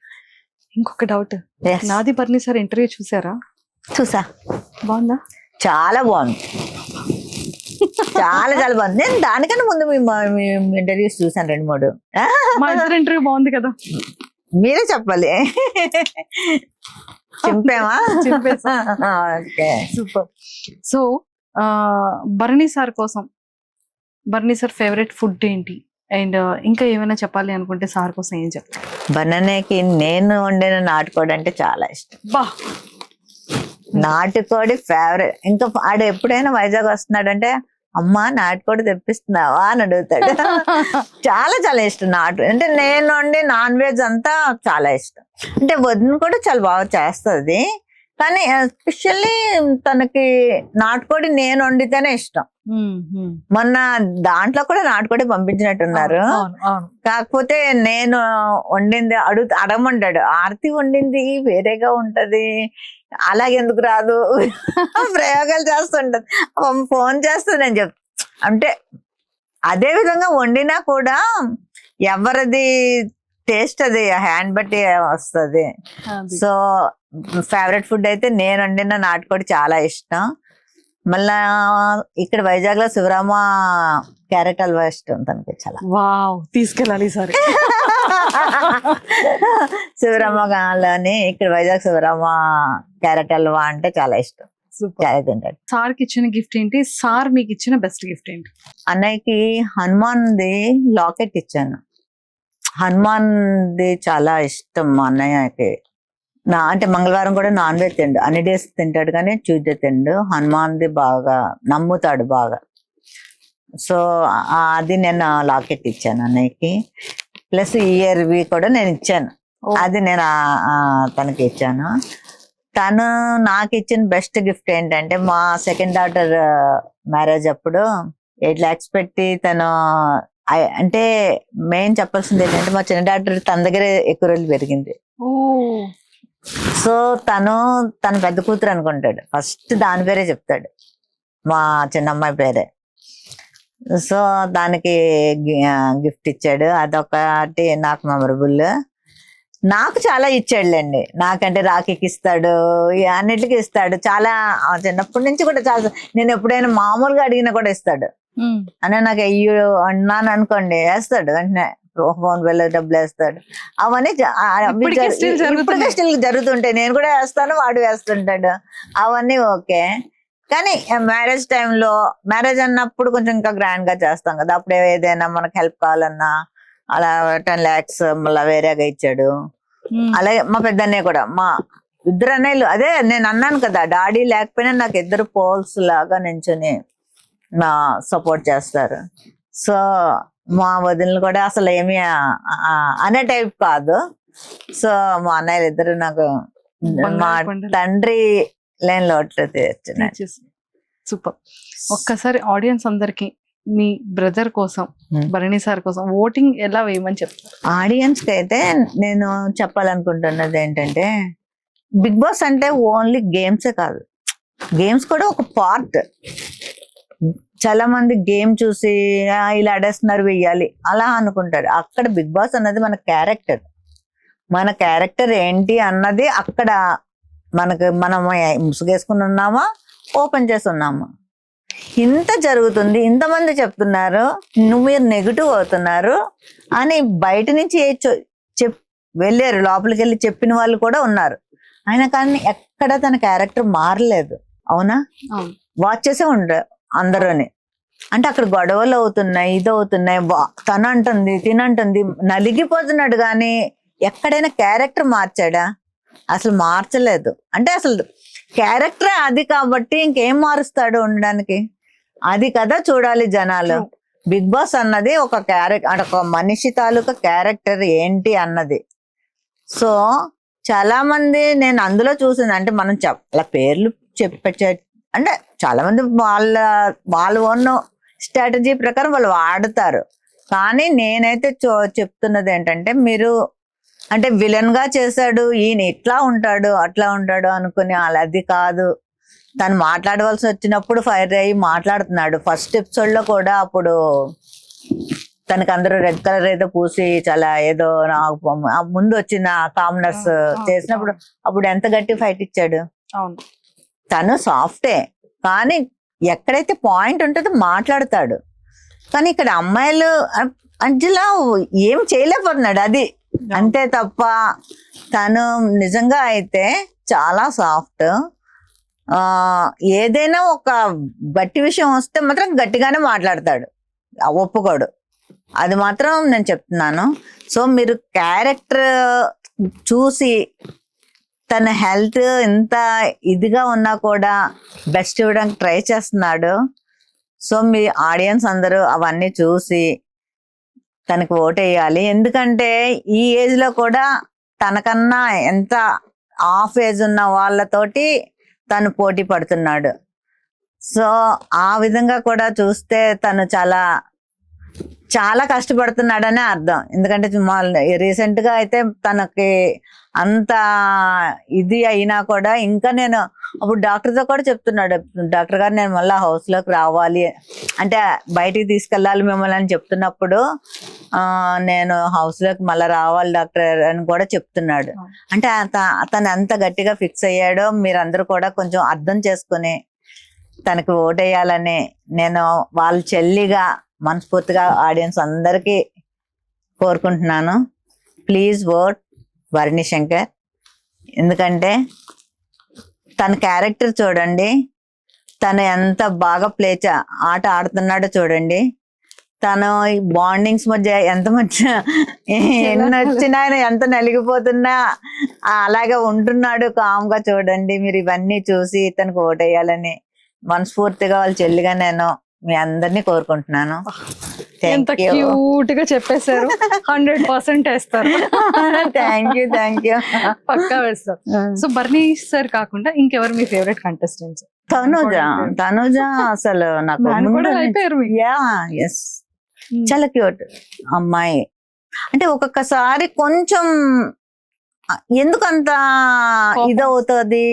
ఇంకొక డౌట్, నాది బర్ని సార్ ఇంటర్వ్యూ చూసారా? చూసా. బాగుందా? చాలా బాగుంది, చాలా చాలా బాగుంది. నేను దానికన్నా ముందు మీ ఇంటర్వ్యూస్ చూసాను 2-3. మా ఇద్దరు ఇంటర్వ్యూ బాగుంది కదా, మీరే చెప్పాలి. చింపామా? Okay, super. So Bharani sir కోసం, బర్ని సార్ ఫేవరెట్ ఫుడ్ ఏంటి, అండ్ ఇంకా ఏమైనా చెప్పాలి అనుకుంటే సార్ కోసం ఏం చెప్తారు? బనానాకి నేను వండిన నాటుకోడి అంటే చాలా ఇష్టం. బా, నాటుకోడి ఫేవరెట్. ఇంకా ఆడు ఎప్పుడైనా వైజాగ్ వస్తున్నాడంటే అమ్మా నాటుకోడి తెప్పిస్తున్నావా అని అడుగుతాడు. చాలా చాలా ఇష్టం నాటు అంటే. నేను వండి నాన్ వెజ్ అంతా చాలా ఇష్టం. అంటే వదిన కూడా చాలా బాగా చేస్తుంది, కానీ ఎస్పెషల్లీ తనకి నాటుకోడి నేను వండితేనే ఇష్టం. మొన్న దాంట్లో కూడా నాటుకోడి పంపించినట్టున్నారు. కాకపోతే నేను వండింది అడగమంటాడు, ఆర్తి వండింది వేరేగా ఉంటది, అలాగెందుకు రాదు, ప్రయోగాలు చేస్తుంటది. ఫోన్ చేస్తుంది, నేను అంటే అదే విధంగా వండినా కూడా ఎవరిది టేస్ట్ అది హ్యాండ్ బట్టి వస్తుంది. సో ఫేవరెట్ ఫుడ్ అయితే నేను వండిన నాటుకోడి చాలా ఇష్టం. మళ్ళా ఇక్కడ వైజాగ్ లో శివరామ క్యారెట్ హల్వా ఇష్టం తనకి చాలా. వావ్, తీసుకెళ్ళాలి సరే. శివరామలోని ఇక్కడ వైజాగ్ శివరామ క్యారెట్ హల్వా అంటే చాలా ఇష్టం. చాలా తింటాడు. సార్ కి ఇచ్చిన గిఫ్ట్ ఏంటి, సార్ మీకు ఇచ్చిన బెస్ట్ గిఫ్ట్ ఏంటి? అన్నయ్యకి హనుమాన్ది లాకెట్ ఇచ్చాను. హనుమాన్ది చాలా ఇష్టం మా అన్నయ్యకి. అంటే మంగళవారం కూడా నాన్ వెజ్ తిండు, అన్ని డేస్ తింటాడు కానీ ట్యూస్డే తిండు. హనుమాన్ది బాగా నమ్ముతాడు బాగా. సో అది నేను లాకెట్ ఇచ్చాను అన్నయ్యకి. ప్లస్ ఇయర్వి కూడా నేను ఇచ్చాను, అది నేను తనకి ఇచ్చాను. తను నాకు ఇచ్చిన బెస్ట్ గిఫ్ట్ ఏంటంటే మా సెకండ్ డాటర్ మ్యారేజ్ అప్పుడు 8 lakhs పెట్టి తను, అంటే మెయిన్ చెప్పాల్సింది ఏంటంటే మా చిన్న డాక్టర్ తన దగ్గరే ఎక్కువ రోజులు పెరిగింది. సో తన పెద్ద కూతురు అనుకుంటాడు, ఫస్ట్ దాని పేరే చెప్తాడు, మా చిన్నమ్మాయి పేరే. సో దానికి గిఫ్ట్ ఇచ్చాడు, అదొకటి నాకు మెమరబుల్. నాకు చాలా ఇచ్చాడులేండి, నాకంటే రాఖీకి ఇస్తాడు, అన్నిటికీ ఇస్తాడు. చాలా చిన్నప్పటి నుంచి కూడా చాలా, నేను ఎప్పుడైనా మామూలుగా అడిగినా కూడా ఇస్తాడు. అని నాకు అయ్యో అన్నాను అనుకోండి వేస్తాడు, వెంటనే ఫోన్ పేలో డబ్బులు వేస్తాడు. అవన్నీ ఇప్పటికే స్టిల్ జరుగుతుంటాయి, నేను కూడా వేస్తాను, వాడు వేస్తుంటాడు. అవన్నీ ఓకే. కానీ మ్యారేజ్ టైంలో, మ్యారేజ్ అన్నప్పుడు కొంచెం ఇంకా గ్రాండ్ గా చేస్తాం కదా, అప్పుడు ఏదైనా మనకు హెల్ప్ కావాలన్నా అలా 10 lakhs మళ్ళా వేరేగా ఇచ్చాడు. అలాగే మా పెద్దన్నయ్య కూడా, మా ఇద్దరు అన్నయ్యలు, అదే నేను అన్నాను కదా, డాడీ లేకపోయినా నాకు ఇద్దరు పోల్స్ లాగా నించుని నా సపోర్ట్ చేస్తారు. సో మా వదినలు కూడా అసలు ఏమి అనే టైప్ కాదు. సో మా అన్నయ్యలు ఇద్దరు నాకు మా తండ్రి లైన్ లో సూపర్. ఒక్కసారి ఆడియన్స్ అందరికి మీ బ్రదర్ కోసం, భరణి సార్ కోసం ఓటింగ్ ఎలా వేయమని చెప్తారు? ఆడియన్స్ కి అయితే నేను చెప్పాలనుకుంటున్నది ఏంటంటే, బిగ్ బాస్ అంటే ఓన్లీ గేమ్సే కాదు, గేమ్స్ కూడా ఒక పార్ట్. చాలా మంది గేమ్ చూసి ఇలా ఆడేస్తున్నారు వెయ్యాలి అలా అనుకుంటారు. అక్కడ బిగ్ బాస్ అన్నది మన క్యారెక్టర్ ఏంటి అన్నది అక్కడ మనకు, మనం ముసుగేసుకుని ఉన్నామా, ఓపెన్ చేసి ఉన్నామా, ఇంత జరుగుతుంది, ఇంతమంది చెప్తున్నారు, మీరు నెగిటివ్ అవుతున్నారు అని బయట నుంచి వెళ్ళారు, లోపలికి వెళ్ళి చెప్పిన వాళ్ళు కూడా ఉన్నారు. ఆయన కానీ ఎక్కడ తన క్యారెక్టర్ మారలేదు. అవునా? వాచ్ చేసే ఉండరు అందరూని. అంటే అక్కడ గొడవలు అవుతున్నాయి, ఇది అవుతున్నాయి, తనంటుంది తినంటుంది, నలిగిపోతున్నాడు. కానీ ఎక్కడైనా క్యారెక్టర్ మార్చాడా? అసలు మార్చలేదు. అంటే అసలు క్యారెక్టరే అది కాబట్టి ఇంకేం మారుస్తాడు ఉండడానికి? అది కదా చూడాలి జనాలు. బిగ్ బాస్ అన్నది ఒక క్యారెక్టర్, ఒక మనిషి తాలూకా క్యారెక్టర్ ఏంటి అన్నది. సో చాలా మంది నేను అందులో చూసింది, అంటే మనం అలా పేర్లు అంటే చాలా మంది వాళ్ళ ఓన్ స్ట్రాటజీ ప్రకారం వాళ్ళు వాడతారు. కానీ నేనైతే చెప్తున్నది ఏంటంటే, మీరు అంటే విలన్ గా చేశాడు, ఈయన ఇట్లా ఉంటాడు అట్లా ఉంటాడు అనుకుని అది కాదు. తను మాట్లాడవలసి వచ్చినప్పుడు ఫైర్ అయ్యి మాట్లాడుతున్నాడు. ఫస్ట్ ఎపిసోడ్ లో కూడా అప్పుడు తనకి అందరూ రెడ్ కలర్ ఏదో పూసి చాలా ఏదో ముందు వచ్చిన కామనర్స్ చేసినప్పుడు అప్పుడు ఎంత గట్టి ఫైట్ ఇచ్చాడు. తను సాఫ్టే, కానీ ఎక్కడైతే పాయింట్ ఉంటుందో మాట్లాడతాడు. కానీ ఇక్కడ అమ్మాయిలు అంజలా ఏం చేయలేకపోతున్నాడు, అది అంతే తప్ప. తను నిజంగా అయితే చాలా సాఫ్ట్. ఏదైనా ఒక గట్టి విషయం వస్తే మాత్రం గట్టిగానే మాట్లాడతాడు, ఒప్పుకోడు. అది మాత్రం నేను చెప్తున్నాను. సో మీరు క్యారెక్టర్ చూసి తన హెల్త్ ఎంత ఇదిగా ఉన్నా కూడా బెస్ట్ ఇవ్వడానికి ట్రై చేస్తున్నాడు. సో మీ ఆడియన్స్ అందరూ అవన్నీ చూసి తనకు ఓటేయాలి. ఎందుకంటే ఈ ఏజ్ లో కూడా తనకన్నా ఎంత హాఫ్ ఏజ్ ఉన్న వాళ్ళతోటి తను పోటీ పడుతున్నాడు. సో ఆ విధంగా కూడా చూస్తే తను చాలా చాలా కష్టపడుతున్నాడనే అర్థం. ఎందుకంటే రీసెంట్ గా అయితే తనకి అంత ఇది అయినా కూడా ఇంకా నేను అప్పుడు డాక్టర్తో కూడా చెప్తున్నాడు, డాక్టర్ గారు నేను మళ్ళీ హౌస్ లోకి రావాలి అంటే బయటికి తీసుకెళ్ళాలి మిమ్మల్ని అని చెప్తున్నప్పుడు నేను హౌస్ లోకి మళ్ళీ రావాలి డాక్టర్ అని కూడా చెప్తున్నాడు. అంటే తను ఎంత గట్టిగా ఫిక్స్ అయ్యాడో మీరందరూ కూడా కొంచెం అర్థం చేసుకుని తనకి ఓటేయాలని నేను వాళ్ళ చెల్లిగా మనస్ఫూర్తిగా ఆడియన్స్ అందరికీ కోరుకుంటున్నాను. Please vote Bharani Shankar. ఎందుకంటే తన క్యారెక్టర్ చూడండి, తను ఎంత బాగా ఆట ఆడుతున్నాడో చూడండి. తను బాండింగ్స్ మధ్య ఎంత ఎన్ని వచ్చినా ఎంత నలిగిపోతున్నా అలాగే ఉంటున్నాడు కామ్గా. చూడండి, మీరు ఇవన్నీ చూసి తనకు ఓటేయాలని మనస్ఫూర్తిగా వాళ్ళ చెల్లిగా నేను మీ అందరినీ కోరుకుంటున్నాను. ఎంత క్యూట్ గా చెప్పేశారు. 100% వేస్తారు. థ్యాంక్ యూ పక్కా వేస్తారు. సో బర్నీ సార్ కాకుండా ఇంకెవరు మీ ఫేవరెట్ కంటెస్టెంట్స్? తనుజ అసలు నాకు చాలా క్యూట్ అమ్మాయి. అంటే ఒక్కొక్కసారి కొంచెం ఎందుకంత ఇదవుతుంది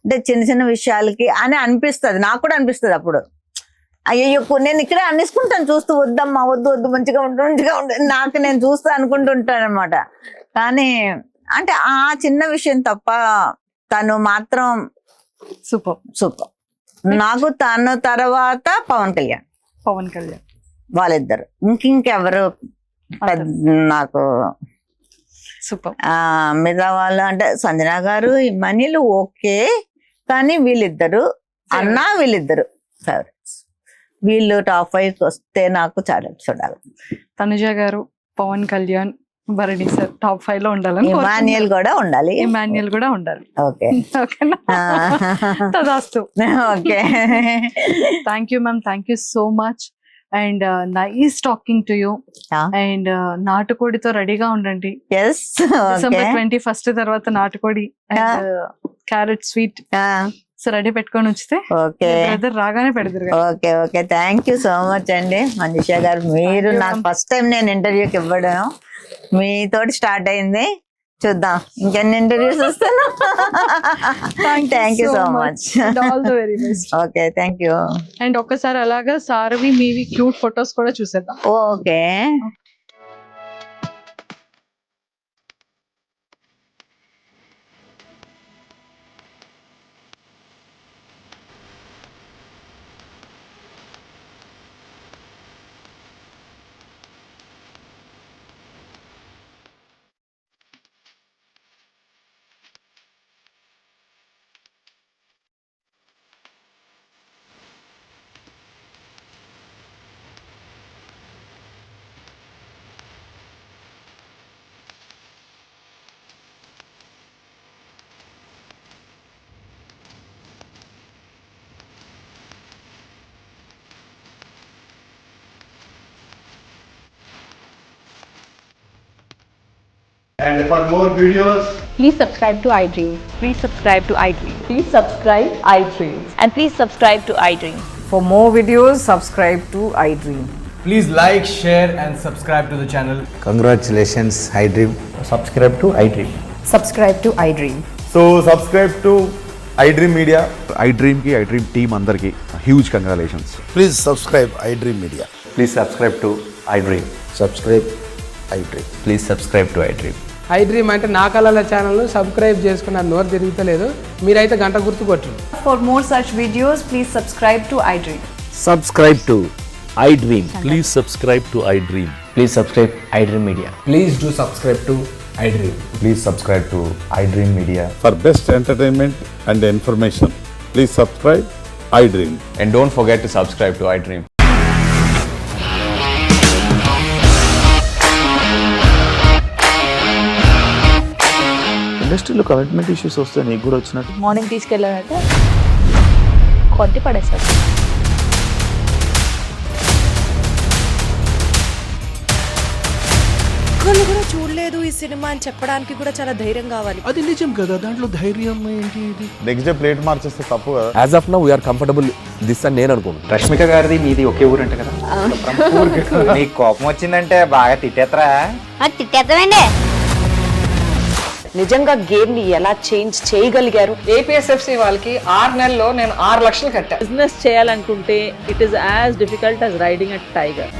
అంటే చిన్న చిన్న విషయాలకి అని అనిపిస్తుంది, నాకు కూడా అనిపిస్తుంది అప్పుడు. అయ్యో నేను ఇక్కడే అనేసుకుంటాను చూస్తూ, వద్దమ్మా వద్దు మంచిగా ఉంటుంది నాకు నేను చూస్తూ అనుకుంటుంటాను అనమాట. కానీ అంటే ఆ చిన్న విషయం తప్ప తను మాత్రం సూపర్. నాకు తను తర్వాత పవన్ కళ్యాణ్ వాళ్ళిద్దరు, ఇంకెవరు నాకు సూపర్. మిగతా వాళ్ళు అంటే సంజన గారు ఇమాన్యుల్ ఓకే, కానీ వీళ్ళిద్దరు వీళ్ళిద్దరు ఫేవరెట్స్. వీళ్ళు టాప్ 5 వస్తే నాకు చాలా చూడాలి. తనుజ గారు, పవన్ కళ్యాణ్, భరణి సార్ టాప్ 5 లో ఉండాలని. ఇమాన్యుల్ కూడా ఉండాలి. ఓకే తదాస్తు. Okay, thank you ma'am, thank you so much and nice talking to you. And నాటుకోడితో రెడీగా ఉండండి. December 21 తర్వాత నాటుకోడి and carrot sweet so ready పెట్టుకొని ఉంచితే బ్రదర్ రాగానే పెడతారు. Okay thank you so much అండి మనీషా గారు. మీరు నాకు ఫస్ట్ టైం నేను ఇంటర్వ్యూకి ఇవ్వడం మీతోటి స్టార్ట్ అయింది. చూద్దాం ఇంకెన్ని ఇంటర్వ్యూస్ వస్తాను. Thank you so much. All the very best. Okay thank you. And ఒక్కసారి అలాగా సార్వి మీవి క్యూట్ ఫొటోస్ కూడా చూసేద్దాం. Okay. And for more videos, Please subscribe to iDream. Please subscribe to iDream. Please subscribe iDream. And please subscribe to iDream. For more videos, subscribe to iDream. Please like, share and subscribe to the channel. Congratulations, iDream. Subscribe to iDream. Subscribe to iDream. so subscribe to iDream Media. iDream ki iDream team andarki huge congratulations. Please subscribe iDream Media. Please subscribe to iDream. Subscribe iDream. Please subscribe to iDream. iDream అంటే నా కళల channel subscribe చేసుకున్న నోరు తిరుగుతలేదు మీరైతే గంట గుర్తు కొట్టండి. For more such videos, please subscribe to iDream. Subscribe to iDream. Please subscribe to iDream. Please subscribe iDream Media. Please do subscribe to iDream. Please subscribe to iDream Media. For best entertainment and information, please subscribe iDream. And don't forget to subscribe to iDream. ఇండస్ట్రీలో commitment issues వస్తే నీకు కూడా వచ్చినట్టు morning తీసుకెళ్ళారంటే కొట్టి పడేస్తారు. ఒక్కళ్ళు కూడా చూడలేదు ఈ సినిమా అని చెప్పడానికి కూడా చాలా ధైర్యం కావాలి. అది నిజం కదా, దాంట్లో ధైర్యం ఏంటి? ఇది నెక్స్ట్ డే ప్లేట్ మార్చేస్తే తప్పు కదా. As of now, we are comfortable this అని నేను అనుకుంటున్నాను. రష్మిక గారిది మీది ఒకే ఊరు అంట కదా. నీకు కోపం వచ్చిందంటే బాగా తిట్టేత్తరా? తిట్టేద్దామండి. నిజంగా గేమ్ ని ఎలా చేంజ్ చేయగలిగారు? ఏపీఎస్ఎఫ్సి వాళ్ళకి 6 నెలల్లో నేను 6 లక్షలు కట్టా. బిజినెస్ చేయాలనుకుంటే it is as difficult as riding a tiger.